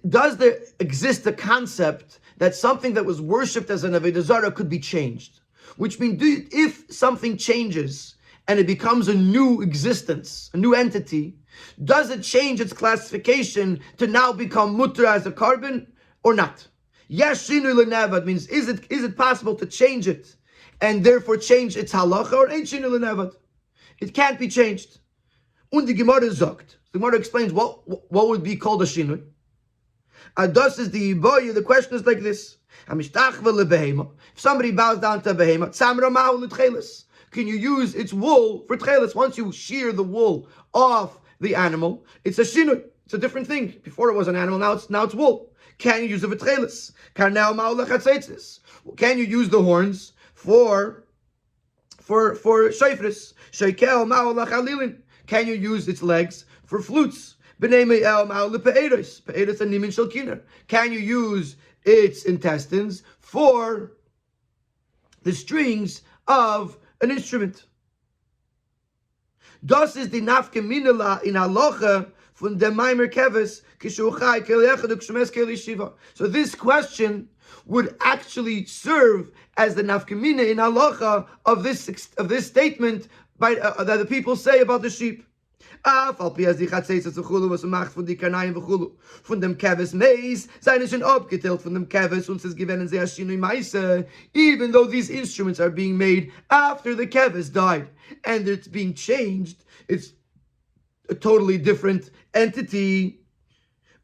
Does there exist a concept that something that was worshipped as an avodah zarah could be changed? Which means, if something changes and it becomes a new existence, a new entity, does it change its classification to now become mutter as a carbon or not? Yes, shinui lenevad means is it possible to change it and therefore change its halacha, or ain't shinui lenevad? It can't be changed. Und die Gemara sagt, the Gemara explains what would be called a shinui. Adas is the iboya. The question is like this: if somebody bows down to a behema, tzamra ma'u l'tchelis, can you use its wool for tchelis? Once you shear the wool off the animal, it's a shinui. It's a different thing. Before it was an animal, now it's wool. Can you use it for tchelis? Can you use the horns for shofris? Shekel ma'u lachalilin. Can you use its legs for flutes? Can you use its intestines for the strings of an instrument? Das is the nafke minela in halacha von der Maimer Keves kishuchai kelechad ukshmes kelishiva. So this question would actually serve as the nafke mina in halacha of this statement by that the people say about the sheep. Von dem Keves Meis, seine schon abgeteilt von dem Keves, und es gewinnen sehr Shinui Meise, even though these instruments are being made after the Keves died, and it's being changed, it's a totally different entity.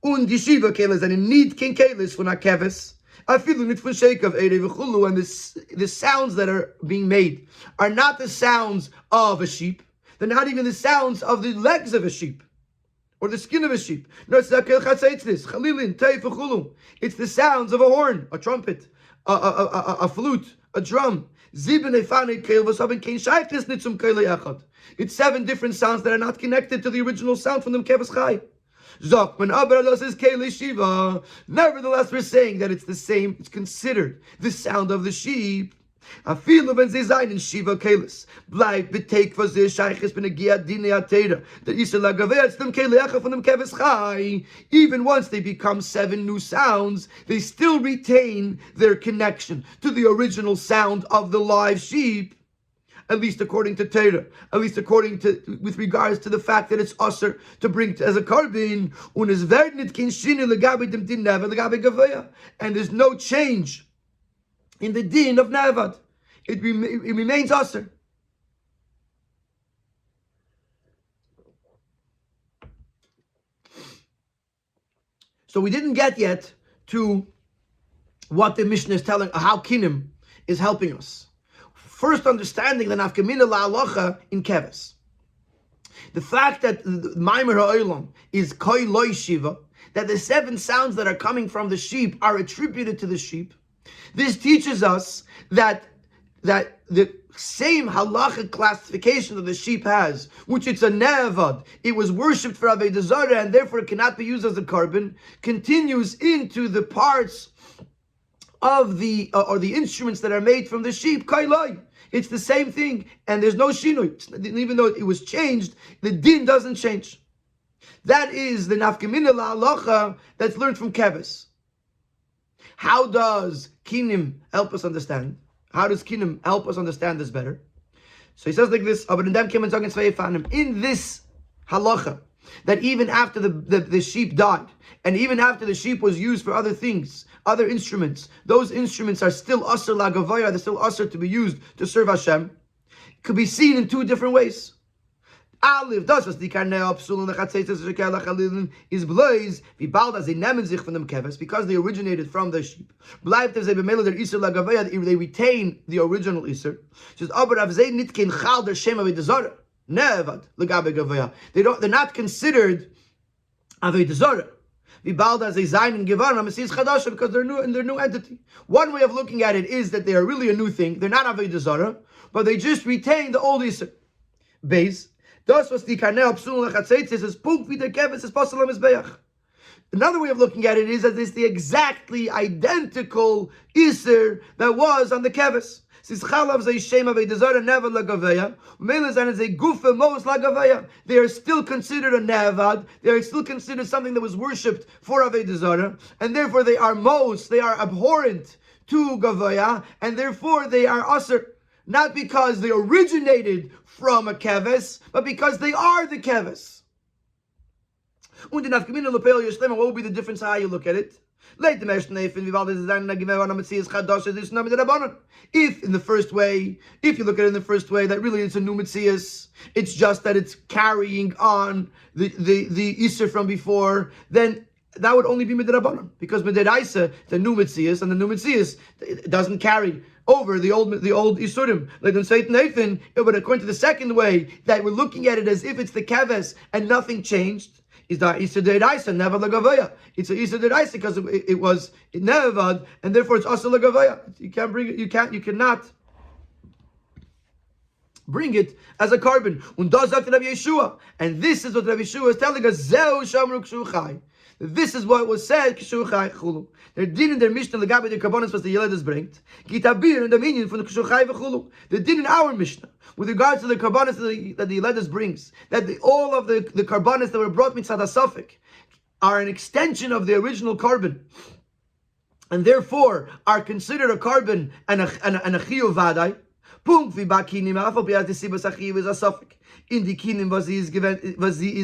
Und die Shiva Keles, and need King Keles von a Keves, I feel the von Sheik of Eire v'chulu, and the sounds that are being made are not the sounds of a sheep. They're not even the sounds of the legs of a sheep or the skin of a sheep. No, it's the sounds of a horn, a trumpet, a flute, a drum. It's 7 different sounds that are not connected to the original sound from the Keves Chai. Nevertheless, we're saying that it's the same, it's considered the sound of the sheep. I feel when they sein in Shiva Kelis. Bleib betake for the Sheiches bin a Gia Dine Ateda. That is a lagavets them Kelecha from them Keves Chai. Even once they become 7 new sounds, they still retain their connection to the original sound of the live sheep. At least according to Torah, at least according to, with regards to the fact that it's usher to bring as a carbon, and there's no change in the din of Nevad. It remains Aser. So we didn't get yet to what the Mishnah is telling, how Kinim is helping us. First, understanding the Nafkamina La'alacha in Keves. The fact that Maimer Ha'olam is Koi Loi Shiva, that the 7 sounds that are coming from the sheep are attributed to the sheep. This teaches us that the same halachic classification that the sheep has, which it's a ne'avad, it was worshipped for Avodah Zarah and therefore it cannot be used as a carbon, continues into the parts of the or the instruments that are made from the sheep. Kailai, it's the same thing, and there's no shinui. Even though it was changed, the din doesn't change. That is the nafkamina la'alacha that's learned from Keves. How does Kinim help us understand? How does Kinim help us understand this better? So he says like this, in this halacha, that even after the sheep died, and even after the sheep was used for other things, other instruments, those instruments are still asr lagavaya, they're still asr to be used to serve Hashem. It could be seen in 2 different ways. Aleph, das was die Karnei Psul und Chatzetes Shekelach Halilin is blois wie bald as they nemen sich von dem Keves, because they originated from the sheep. Bleibt as they bemelo der Iser lagavaya, they retain the original Iser. Says aber av ze nit ken chal der Shem Avodah Zarah nevad lagabe gavaya. They're not considered Avodah Zarah. Wie bald as they zayin and gevarim Mesias Chadasha, because they're new in their new entity. One way of looking at it is that they are really a new thing. They're not Avodah Zarah, but they just retain the old Iser. Base. Das was die Karnei Psul Lechatzetzes is Punkt wie der Keves is Pasal HaMizbeach. Another way of looking at it is that it's the exactly identical Iser that was on the Keves. Since Chalav Zay Shem Avodah Zarah Nevad Lagaveya, Melazan is a Gufa Mos Lagaveya. They are still considered a Nevad. They are still considered something that was worshipped for Avodah Zarah, and therefore they are Mos. They are abhorrent to Gaveya, and therefore they are Aser. Not because they originated from a keves, but because they are the keves. What would be the difference how you look at it? If in the first way, if you look at it in the first way, that really it's a new Metzias, it's just that it's carrying on the Isser from before, then that would only be Midrabanan, because Midiraisa, the new Metzias, and the new Metzias, it doesn't carry over the old Isurim. Like when Satan Nathan, but according to the second way, that we're looking at it as if it's the Keves and nothing changed, is that Isa Deiraisa, never Lagavaya. It's a Isa Deiraisa because it was Nevad, and therefore it's also Lagavaya. You can't bring it, you cannot bring it as a carbon. And this is what Rabbi Yeshua is telling us, Zeu Shamru Kshuchai. This is what was said. Their din in their Mishnah legabe the karbonos was the Yeledes bringt. Gitabir and the minion from the Kshuchai v'chulu. The din in our Mishnah with regards to the karbonos that the Yeledes brings, that all of the karbonos that were brought mitzad hasafik are an extension of the original carbon, and therefore are considered a carbon and a chiyuv vadai. Punkt wie bakinim afal bias the sibas achiv is a suffix. In the kinim was he is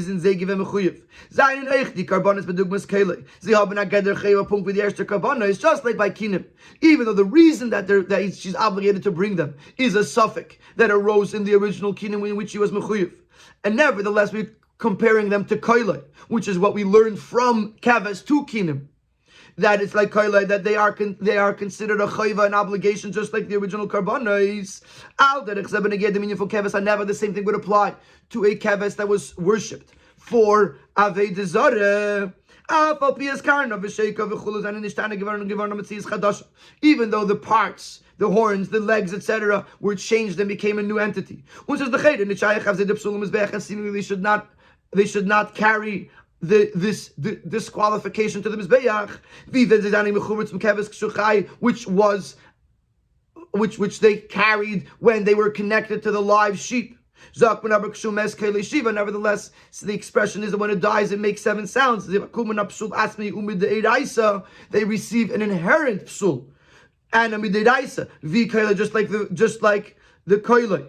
in ze given mechuyev. Zayin eich die karbonis bedugmas Chelek. Sie haben a geder chiyuv punkt with the erste karbono is just like by kinim. Even though the reason that she's obligated to bring them is a suffix that arose in the original kinim in which she was mechuyev, and nevertheless we're comparing them to Chelek, which is what we learned from Keves to kinim. That it's like Kailai, that they are considered a chayva, an obligation, just like the original karbanos. Al derech zeh beneged the meaningful keves, and never the same thing would apply to a keves that was worshipped for Avodah Zarah. Even though the parts, the horns, the legs, etc., were changed and became a new entity. And seemingly they should not carry this disqualification to the Mizbeach, which they carried when they were connected to the live sheep. Nevertheless, so the expression is that when it dies, it makes 7 sounds. They receive an inherent psul and a midiraisa, just like the koiloi.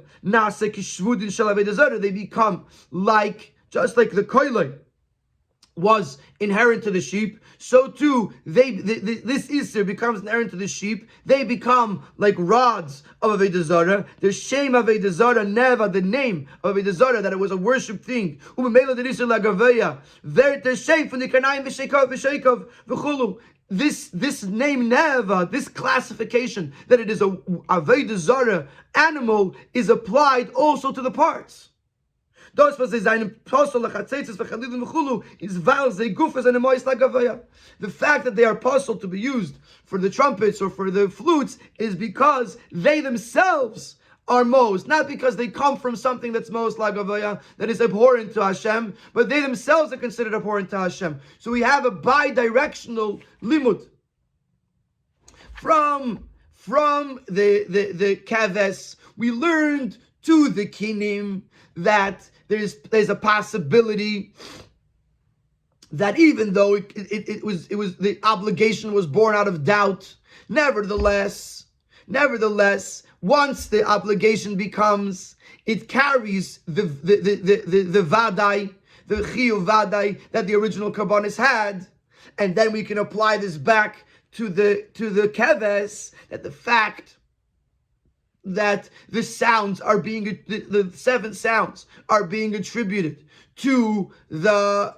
They become just like the koiloi was inherent to the sheep, so too this Isser becomes inherent to the sheep. They become like rods of Avodah Zarah. The shame of Avodah Zarah, Neva, the name of Avodah Zarah, that it was a worship thing. This name Neva, this classification that it is a Avodah Zarah animal, is applied also to the parts. The fact that they are possible to be used for the trumpets or for the flutes is because they themselves are most, not because they come from something that's most lagavaya, that is abhorrent to Hashem, but they themselves are considered abhorrent to Hashem. So we have a bi-directional limud from the kaves. We learned to the kinim that there's a possibility that even though it was the obligation was born out of doubt, nevertheless, once the obligation becomes, it carries the vadai, the chiyuv vadai that the original karbanis had, and then we can apply this back to the keves, that the fact that the sounds are being, the 7 sounds are being attributed to the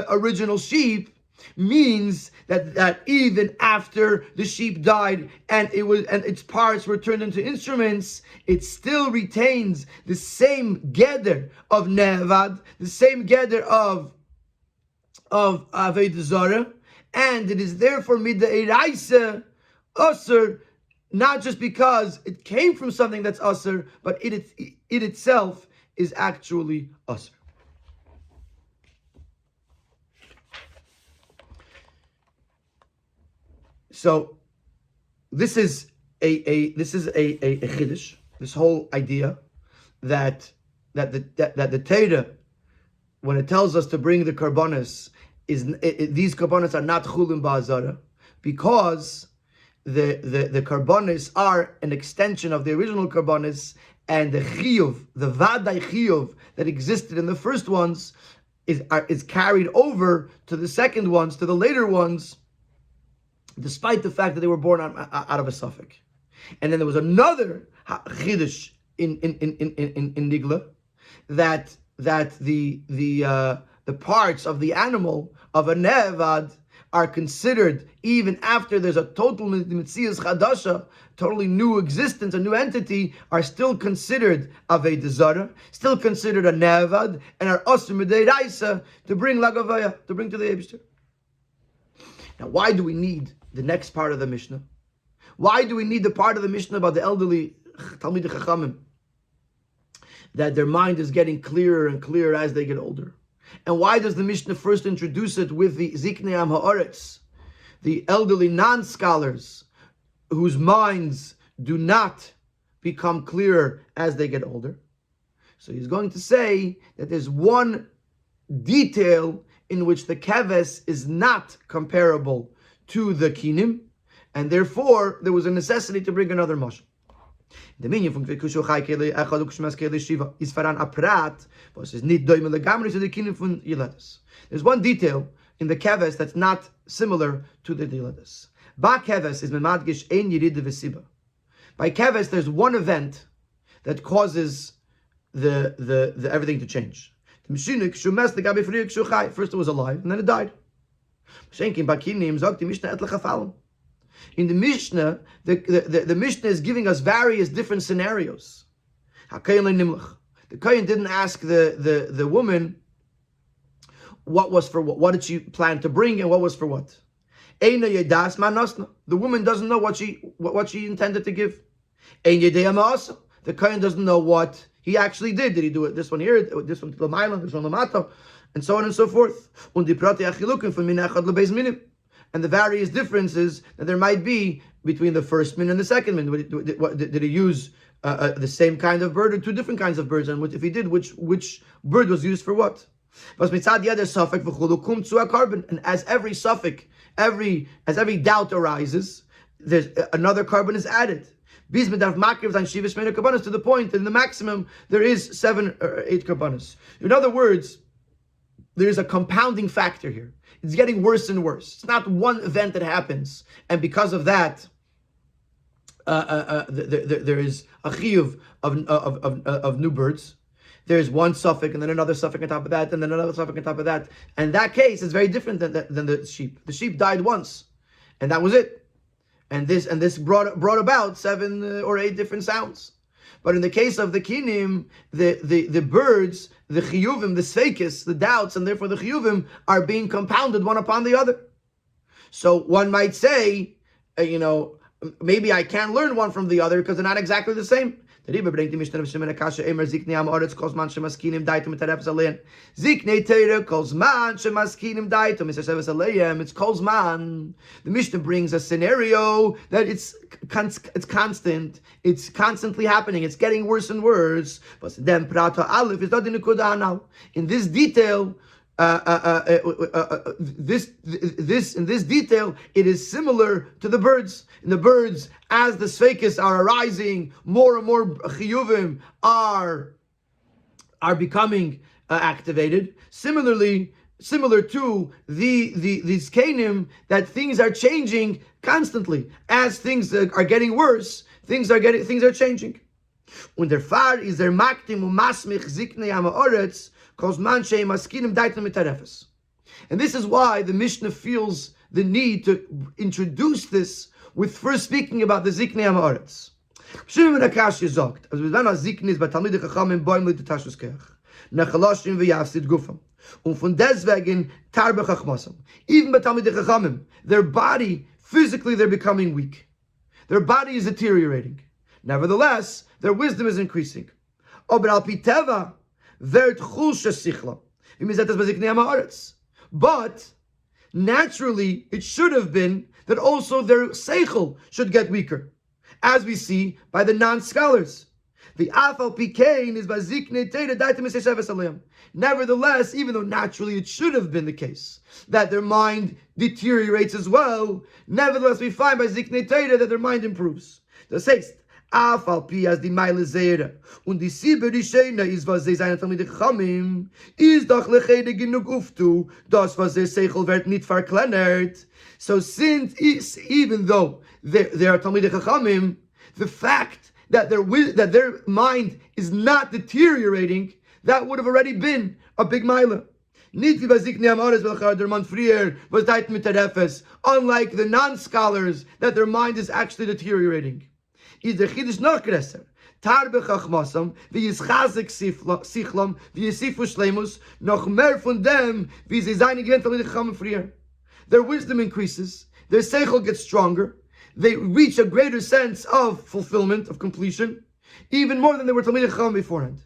original sheep, means that even after the sheep died and its parts were turned into instruments, it still retains the same geder of nevad, the same geder of Avodah Zarah, and it is therefore mid'eraisa usher, not just because it came from something that's usher, but it itself is actually usher. So this is a chiddush. This whole idea that the Torah, when it tells us to bring the karbanos, these karbanos are not chulim ba'azara, because the karbanos are an extension of the original karbanos, and the chiyuv, the vadai chiyuv that existed in the first ones, is carried over to the second ones, to the later ones, despite the fact that they were born out of a suffix. And then there was another chiddush in Nigla, that the parts of the animal of a nevad are considered, even after there's a total mitzias chadasha, totally new existence, a new entity, are still considered Avodah Zarah, still considered a nevad, and are osur mid'eraisa to bring lagavaya, to bring to the Eibishter. Now, why do we need the next part of the Mishnah? Why do we need the part of the Mishnah about the elderly Talmidei Chachamim, that their mind is getting clearer and clearer as they get older? And why does the Mishnah first introduce it with the Ziknei Am Ha'aretz, the elderly non-scholars whose minds do not become clearer as they get older? So he's going to say that there's one detail in which the keves is not comparable to the kinim, and therefore there was a necessity to bring another mashal. The meaning from Kushu Chai Kele Echad Ukshmas Kele Shiva is Faran Aprat, but it's not doim legamri to the kinim from Yiladas. There's one detail in the keves that's not similar to the Yiladas. Ba keves is memadgish ein yirid v'siba. By keves, there's one event that causes the everything to change. First it was alive, and then it died. In the Mishnah, the Mishnah is giving us various different scenarios. The Kohen didn't ask the woman what was for what did she plan to bring and what was for what. The woman doesn't know what she intended to give. The Kohen doesn't know what he actually did. Did he do it this one here, this one to the Mailan, this one to the Mata, and so on and so forth. And the various differences that there might be between the first min and the second min. Did he use the same kind of bird or 2 different kinds of birds? And if he did, which bird was used for what? And as every suffix, as every doubt arises, there's another carbon is added. To the point that in the maximum there is 7 or 8 karbanos. In other words, there's a compounding factor here. It's getting worse and worse. It's not one event that happens, and because of that, there is a chiyuv of new birds. There's one suffix and then another suffix on top of that, and then another suffix on top of that. And that case is very different than the sheep. The sheep died once, and that was it. And this brought about 7 or 8 different sounds. But in the case of the kinim, the birds, the chiyuvim, the sveikis, the doubts, and therefore the chiyuvim are being compounded one upon the other. So one might say, maybe I can't learn one from the other because they're not exactly the same. The Rebbe bringt die Mishnah of Shimon Akasha Emer Ziknei Am Oretz Kozman Shemaskinim Daitum Mitarefes Aleim Ziknei Teire Kozman Shemaskinim Daitum Mitarefes Aleim. It's Kozman. The Mishnah brings a scenario that it's constant. It's constantly happening. It's getting worse and worse. But then Prata Aleph is not in the Kudah now. In this detail, in this detail, it is similar to the birds. In the birds, as the sveikis are arising, more and more chiyuvim are becoming activated. Similarly, similar to these kenim, that things are changing constantly. As things are getting worse, things are changing. Und der Fahr is der Maktim Masmich Ziknei Am Oretz. And this is why the Mishnah feels the need to introduce this with first speaking about the Ziknei Am Haaretz. Shimon Akash sagt, also wenn man Ziknei ist bei Talmidei Chachamim Bäumli de Tashuskeach, Nachalashim v'Yafsid Gufam, und von deswegen Tarbe Chachmasam. Even by Talmidei Chachamim, their body, physically they're becoming weak. Their body is deteriorating. Nevertheless, their wisdom is increasing. Aber al pi teva, but naturally, it should have been that also their seichel should get weaker, as we see by the non-scholars. The afal pikein is nevertheless, even though naturally it should have been the case that their mind deteriorates as well, nevertheless we find by ziknei teira that their mind improves. Das heißt, Afal pi as die Meile Zehre und die Sibbe die Schöne ist, was sie seine Talmidei Chachamim, ist doch lechede genug uftu, das was their Seichel wird nicht verkleinert. So since, even though they are Talmidei Chachamim, the fact that their mind is not deteriorating, that would have already been a big Meile. Nicht wie bei Ziknei Am Haaretz welcher der Mann früher was deit mit der Efes, unlike the non-scholars, that their mind is actually deteriorating. Is der Chiddush noch größer. Tarbe Chachmasam, wie es Chazek Sichlam, wie es Sifu Shleimus, noch mehr von dem, wie sie seine gewinnt Talmidei Chachamim früher. Their wisdom increases, their seichel gets stronger, they reach a greater sense of fulfillment, of completion, even more than they were Talmidei Chachamim beforehand.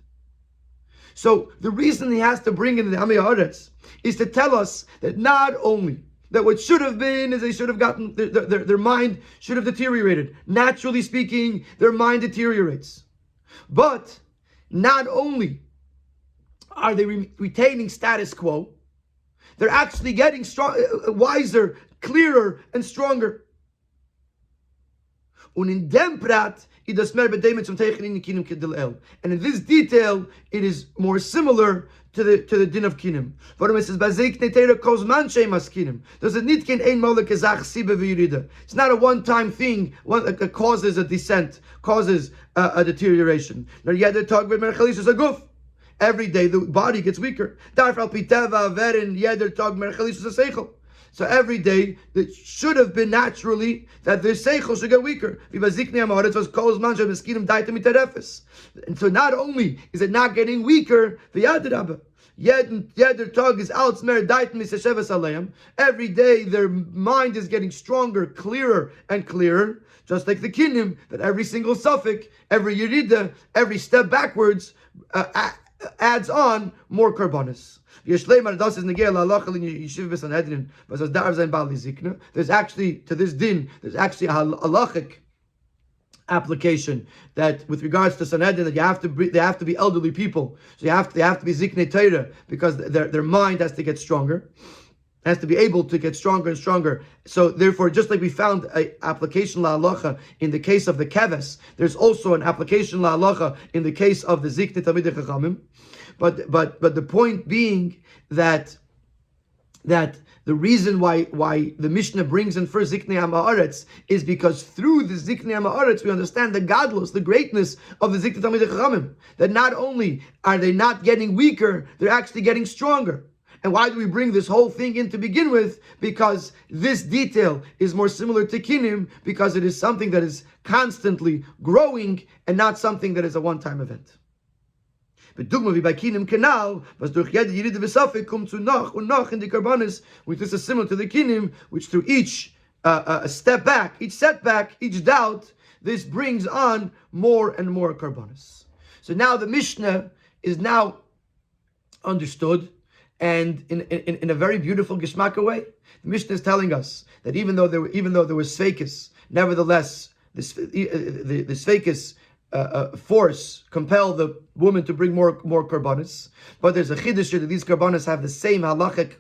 So the reason he has to bring in the Amei Haaretz is to tell us that not only that what should have been is they should have gotten, their mind should have deteriorated. Naturally speaking, their mind deteriorates. But not only are they retaining status quo, they're actually getting wiser, clearer, and stronger. Und in dem Prat, and in this detail, it is more similar to the din of kinim. It's not a one-time thing. It causes a descent, causes a deterioration. Every day the body gets weaker. So every day, it should have been naturally that their seichel should get weaker. And so not only is it not getting weaker, every day their mind is getting stronger, clearer, and clearer. Just like the kinim, that every single suffix, every yerida, every step backwards adds on more karbonis. There's actually, to this din, there's actually a halachic application that with regards to Sanhedrin, that they have to be elderly people. So they have to be ziknei Torah because their mind has to get stronger, has to be able to get stronger and stronger. So therefore, just like we found an application la halacha in the case of the keves, there's also an application la halacha in the case of the ziknei Talmidei Chachamim. But the point being that the reason why the Mishnah brings in first Ziknei HaMa'aretz is because through the Ziknei HaMa'aretz we understand the gadlus, the greatness of the Ziknei Talmidei Chachamim. That not only are they not getting weaker, they're actually getting stronger. And why do we bring this whole thing in to begin with? Because this detail is more similar to kinim, because it is something that is constantly growing and not something that is a one-time event. Bedugma wie bei Kinim Kanal, was durch jede Yeride v'Safek kommt zu noch und noch in die Karbanis, which is similar to the Kinim, which through each step back, each setback, each doubt, this brings on more and more Karbanis. So now the Mishnah is now understood, and in a very beautiful Geshmaka way. The Mishnah is telling us that even though there was Sveikis, nevertheless, the Sveikis force compel the woman to bring more karbanis, but there's a chiddush that these karbanis have the same halachic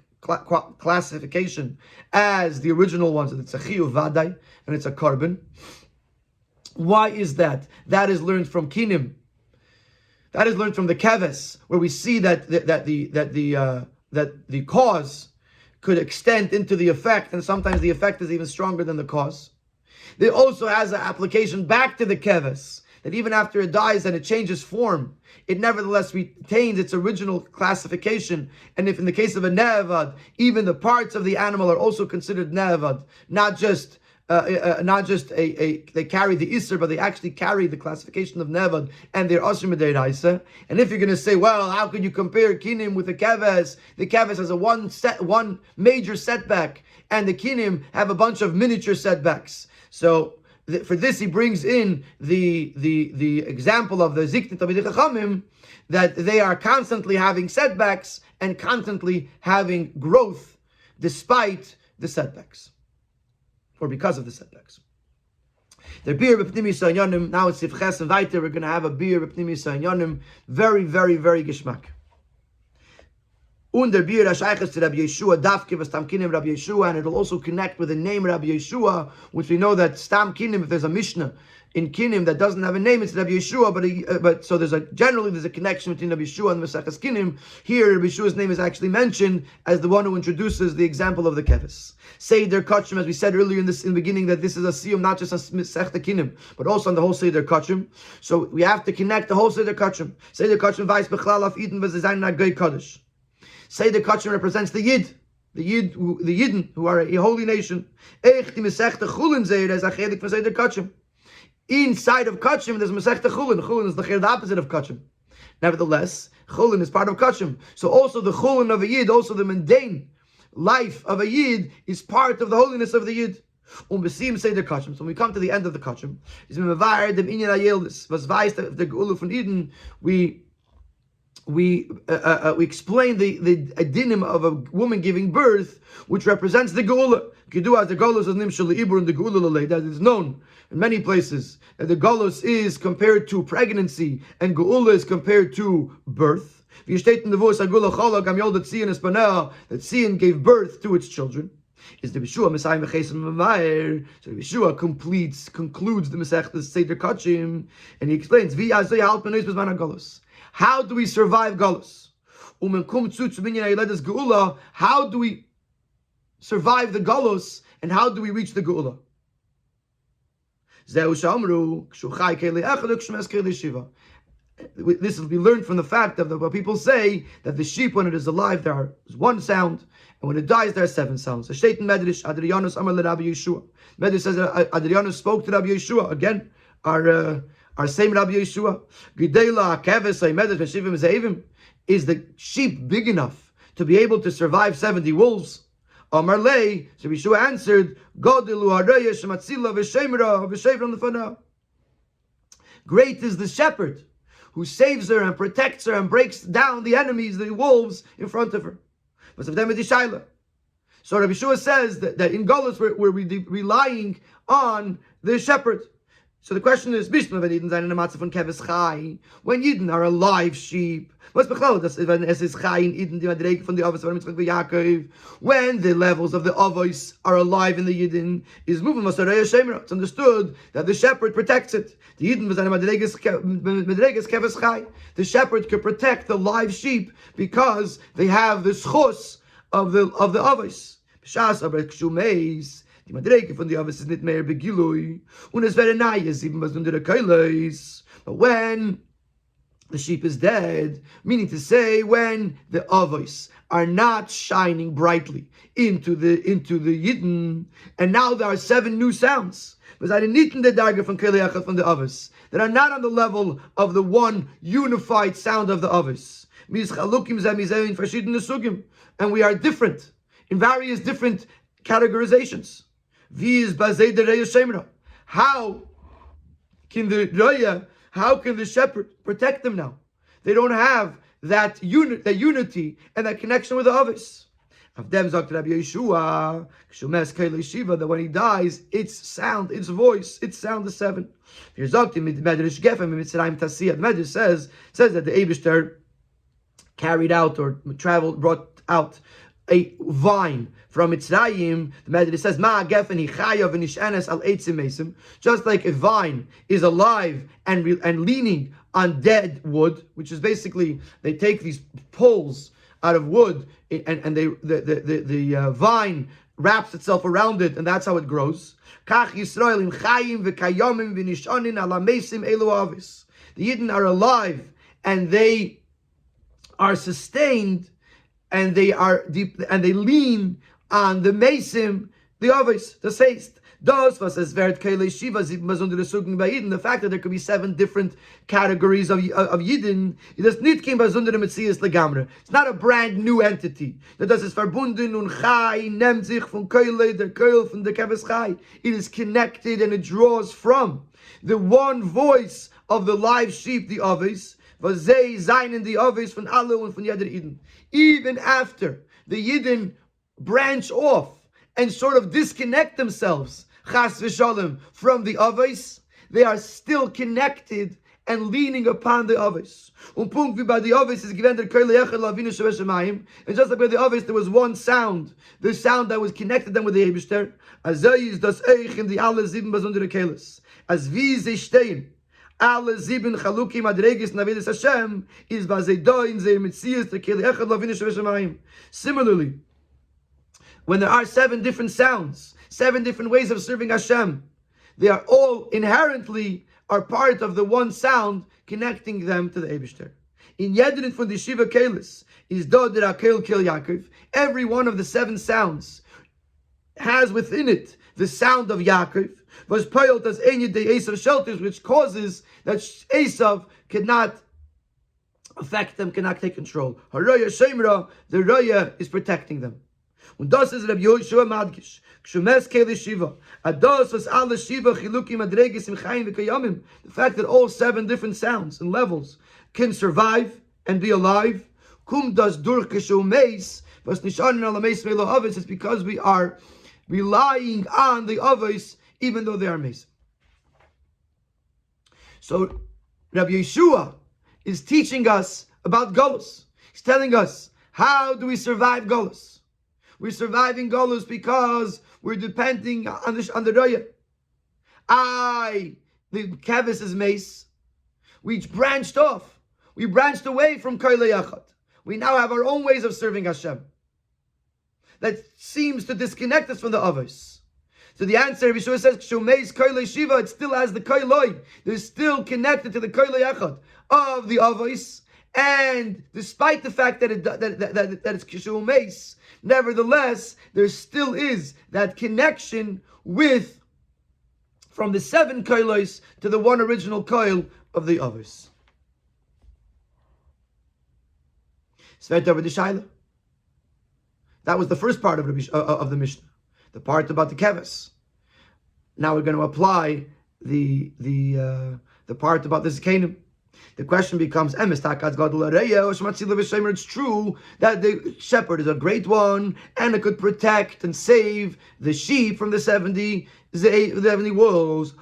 classification as the original ones, and it's a chiyuv vaday and it's a carbon. Why is that? That is learned from kinim. That is learned from the keves, where we see that the cause could extend into the effect, and sometimes the effect is even stronger than the cause. There also has an application back to the keves, that even after it dies and it changes form, it nevertheless retains its original classification. And if in the case of a ne'evad, even the parts of the animal are also considered ne'evad, not just they carry the isser, but they actually carry the classification of ne'evad, and they're asher mid'oraisa. And if you're going to say, well, how could you compare kinim with the keves? The keves has one major setback, and the kinim have a bunch of miniature setbacks. So for this, he brings in the example of the Ziknei Talmidei Chachamim, that they are constantly having setbacks and constantly having growth despite the setbacks, or because of the setbacks. The beer b'pnimi sayanyanim. Now it's Sifches and Vaiter. We're going to have a beer b'pnimi sayanyanim. Very, very, very geschmack. Und der Bier Ashayches to Rabbi Yeshua, Dafke v'Stam Kinim Rabbi Yeshua, and it'll also connect with the name Rabbi Yeshua, which we know that Stam Kinim, if there's a Mishnah in Kinim that doesn't have a name, it's Rabbi Yeshua, but so there's a connection between Rabbi Yeshua and Maseches Kinim. Here, Rabbi Yeshua's name is actually mentioned as the one who introduces the example of the keves. Seder Kachim, as we said earlier in the beginning, that this is a siyum not just on Masechta Kinim, but also on the whole Seder Kachim. So we have to connect the whole Seder Kachim. Seder Kachim Vais Bechlal Af Eden v'Zezayin Nagay Kaddish. Seder Kachim represents the Yidden, who are a holy nation. Inside of Kachim, there's Masechta Chulin. Chulin is the opposite of Kachim. Nevertheless, Chulin is part of Kachim. So also the Chulin of a Yid, also the mundane life of a Yid, is part of the holiness of the Yid. So when we come to the end of the Kachim, the Geula von Eden, we explain the dinim of a woman giving birth, which represents the Geula. That is known in many places that the Golus is compared to pregnancy and Geula is compared to birth. That Tzion gave birth to its children. Is the Yeshua Messiah Mechesem Mamair? So Yeshua concludes the Masechta Seder Kachim, and he explains how do we survive Galus? How do we survive the Galus, and how do we reach the Geula? This will be learned from the fact of what people say, that the sheep, when it is alive, there is one sound, and when it dies, there are seven sounds. Medrash says that Adrianus spoke to Rabbi Yeshua. Again, our same Rabbi Yeshua. Is the sheep big enough to be able to survive 70 wolves? Amar Lei, so Yeshua answered, great is the shepherd who saves her and protects her and breaks down the enemies, the wolves, in front of her. So Rabbi Yeshua says that in Golus we're relying on the shepherd. So the question is, when Yidden are a live sheep, when the levels of the avos are alive in the Yidden, is moving. It's understood that the shepherd protects it. The shepherd could protect the live sheep because they have the schus of the avos. Die Madrege von die Avis is nicht mehr begilui, und es wäre nahe, 7 was unter der Keule ist. But when the sheep is dead, meaning to say, when the Avos are not shining brightly into the Yidden, and now there are 7 new sounds, that are not on the level of the one unified sound of the Avos. And we are different in various different categorizations. How can the shepherd protect them now? They don't have that unity and that connection with the others. Of them sagt Rabbi Yeshua, that when he dies, its sound, its voice, its sound is 7. The Medrash says that the Eibishter carried out or brought out a vine from Mitzrayim. The Medrash says, just like a vine is alive and leaning on dead wood, which is basically they take these poles out of wood and the vine wraps itself around it, and that's how it grows. The Yidden are alive and they are sustained, and they are deep, and they lean on the mesim, the avos, the seist. Das was es wird keile shiva sieben besondere sugen bei Yidden. The fact that there could be 7 different categories of Yidden, das nicht kein besondere Metzias legamre. It's not a brand new entity. Das ist verbunden und chai nimmt sich von keile der keil von der keves chai. It is connected and it draws from the one voice of the live sheep, the avos. Was they sein in the avos von alle und von jeder Yidden. Even after the Yidden branch off and sort of disconnect themselves, chas v'shalom, from the avos, they are still connected and leaning upon the avos. Und punkt wie bei the avos is given der keile echad lavinu sheveshamayim, and just like by the avos there was one sound, the sound that was connected them with the Eibishter. Azay is das eich in the alle 7 besondere keles. As wie sie stehen, alle 7 Chaluki Madregis Navidas Hashem is Bazeido in Zeir Metzias the Keli Echad Lavinu Sheveshamayim. Similarly, when there are 7 different sounds, 7 different ways of serving Hashem, they are all inherently are part of the one sound connecting them to the Eibishter. In Yedrin from the Shiva Kelis is Do Der Akel Kel Yaakov. Every one of the 7 sounds has within it the sound of Yaakov. Was piled as any the Esav shelters, which causes that Esav cannot affect them, cannot take control. Haraya Shemra, the Raya is protecting them. Und das ist Rabbi Yeshua Madgish. Kshumes Kele Shiva. Ados was alle Shiva Chilukim Adregis im Chaim v'Kayamim. The fact that all 7 different sounds and levels can survive and be alive. Kum das durch Keshumeis was nishanin ala meis melo avis. It's because we are relying on the avis even though they are mason. So Rabbi Yeshua is teaching us about Golus. He's telling us, how do we survive Golus? We're surviving Golus because we're depending on the Raya. The Kevis is mace. We branched off. We branched away from Koyle Yachad. We now have our own ways of serving Hashem. That seems to disconnect us from the others. So the answer, Yeshua says, Shumeis Koyle Shiva, it still has the Koyloi. They're still connected to the Koyle Yachad of the Avos. And despite the fact that it's Shumeis, nevertheless, there still is that connection with, from the 7 Koylos to the one original Koyl of the Avos. That was the first part of the Mishnah, the part about the keves. Now we're going to apply the part about the zikanim, The question becomes, it's true that the shepherd is a great one and it could protect and save the sheep from the 70 wolves.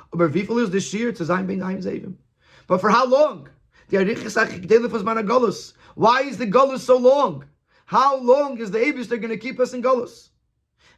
But for how long? Why is the Golus so long? How long is the Eibishter going to keep us in Golus?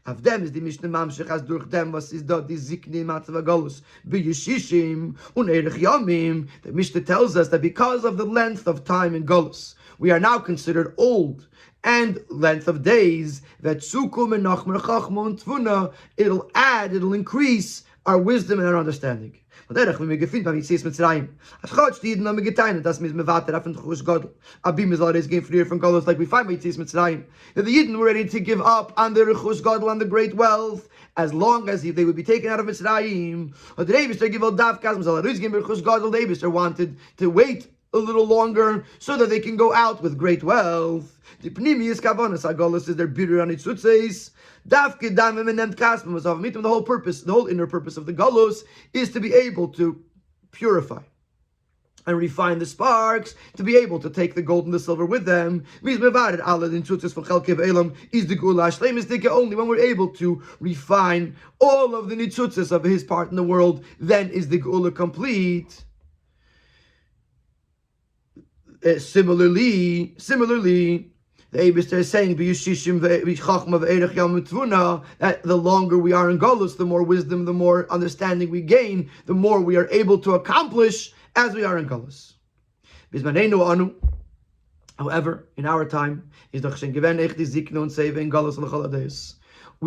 Of them is the Mishnah Mamshech as durch them was is dort die Zikne Matzav Golus b'Yeshishim und Erech Yamim. The Mishnah tells us that because of the length of time in Golus, we are now considered old, and length of days that Tzukum and Nachmer Chachma and Tvuna, it'll increase our wisdom and our understanding. Abim is always getting freer from Golos, like we find by Yitzis Mitzrayim. That the Yidden were ready to give up on the Rechus Gadol and the great wealth, as long as they would be taken out of Mitzrayim. Or the Eibishter give all Dav Kazmazal, Rechus Gadol, the Eibishter wanted to wait a little longer so that they can go out with great wealth. The Pnimius Kavanas Golos is their bitter on its Tzutzes. The whole purpose, the whole inner purpose of the Golos is to be able to purify and refine the sparks, to be able to take the gold and the silver with them. Only when we're able to refine all of the nitzutzes of his part in the world, then is the Geula complete. Similarly, the Eibishter is saying that the longer we are in Golus, the more wisdom, the more understanding we gain, the more we are able to accomplish as we are in Golus. However, in our time, we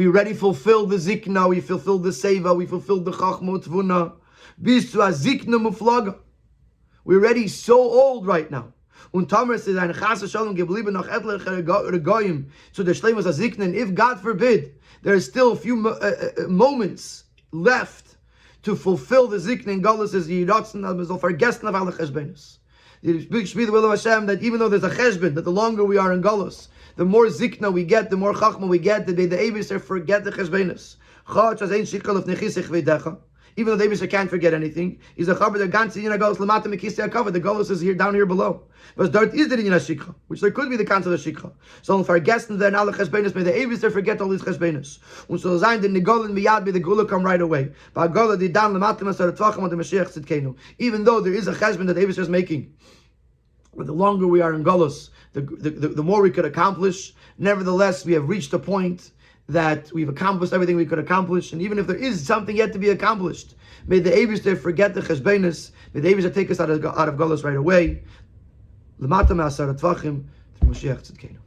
already fulfilled the Zikna, we fulfilled the Seva, we fulfilled the Chachma Tvuna. We're already so old right now. Und Thomas is ein Chas Shalom geblieben noch etliche Regoyim. So the Shleimus Aziknen, if God forbid, there are still a few moments left to fulfill the Ziknen Golus as Yiratzen, as wir vergessen auf alle Cheshbenos. The will of Hashem that even though there's a Cheshben, that the longer we are in Golus, the more Zikna we get, the more Chachma we get, the Eibishter forget the Cheshbenos. Chach as ein Shikol of Nechisich V'decha. Even though the Eibishter can't forget anything, he's a chaber the ganze yina golos lamata mekisei hakavod. The golos is here down here below. But dort is the yina shikha, which there could be the concept of shikha. So vergessen then alle chesbenes, may the Eibishter forget all these chesbenes. Und so sein the nigolen miyad be the gula come right away. But gola di dan lamata masar tvacham und the Mashiach tzidkenu. Even though there is a chesben that the Eibishter is making, but the longer we are in golos, the more we could accomplish. Nevertheless, we have reached a point that we've accomplished everything we could accomplish, and even if there is something yet to be accomplished, may the Eibishter forget the chesbenis, may the Eibishter take us out of Golos right away. L'mata me'asar tvachim, Mashiach tzidkenu.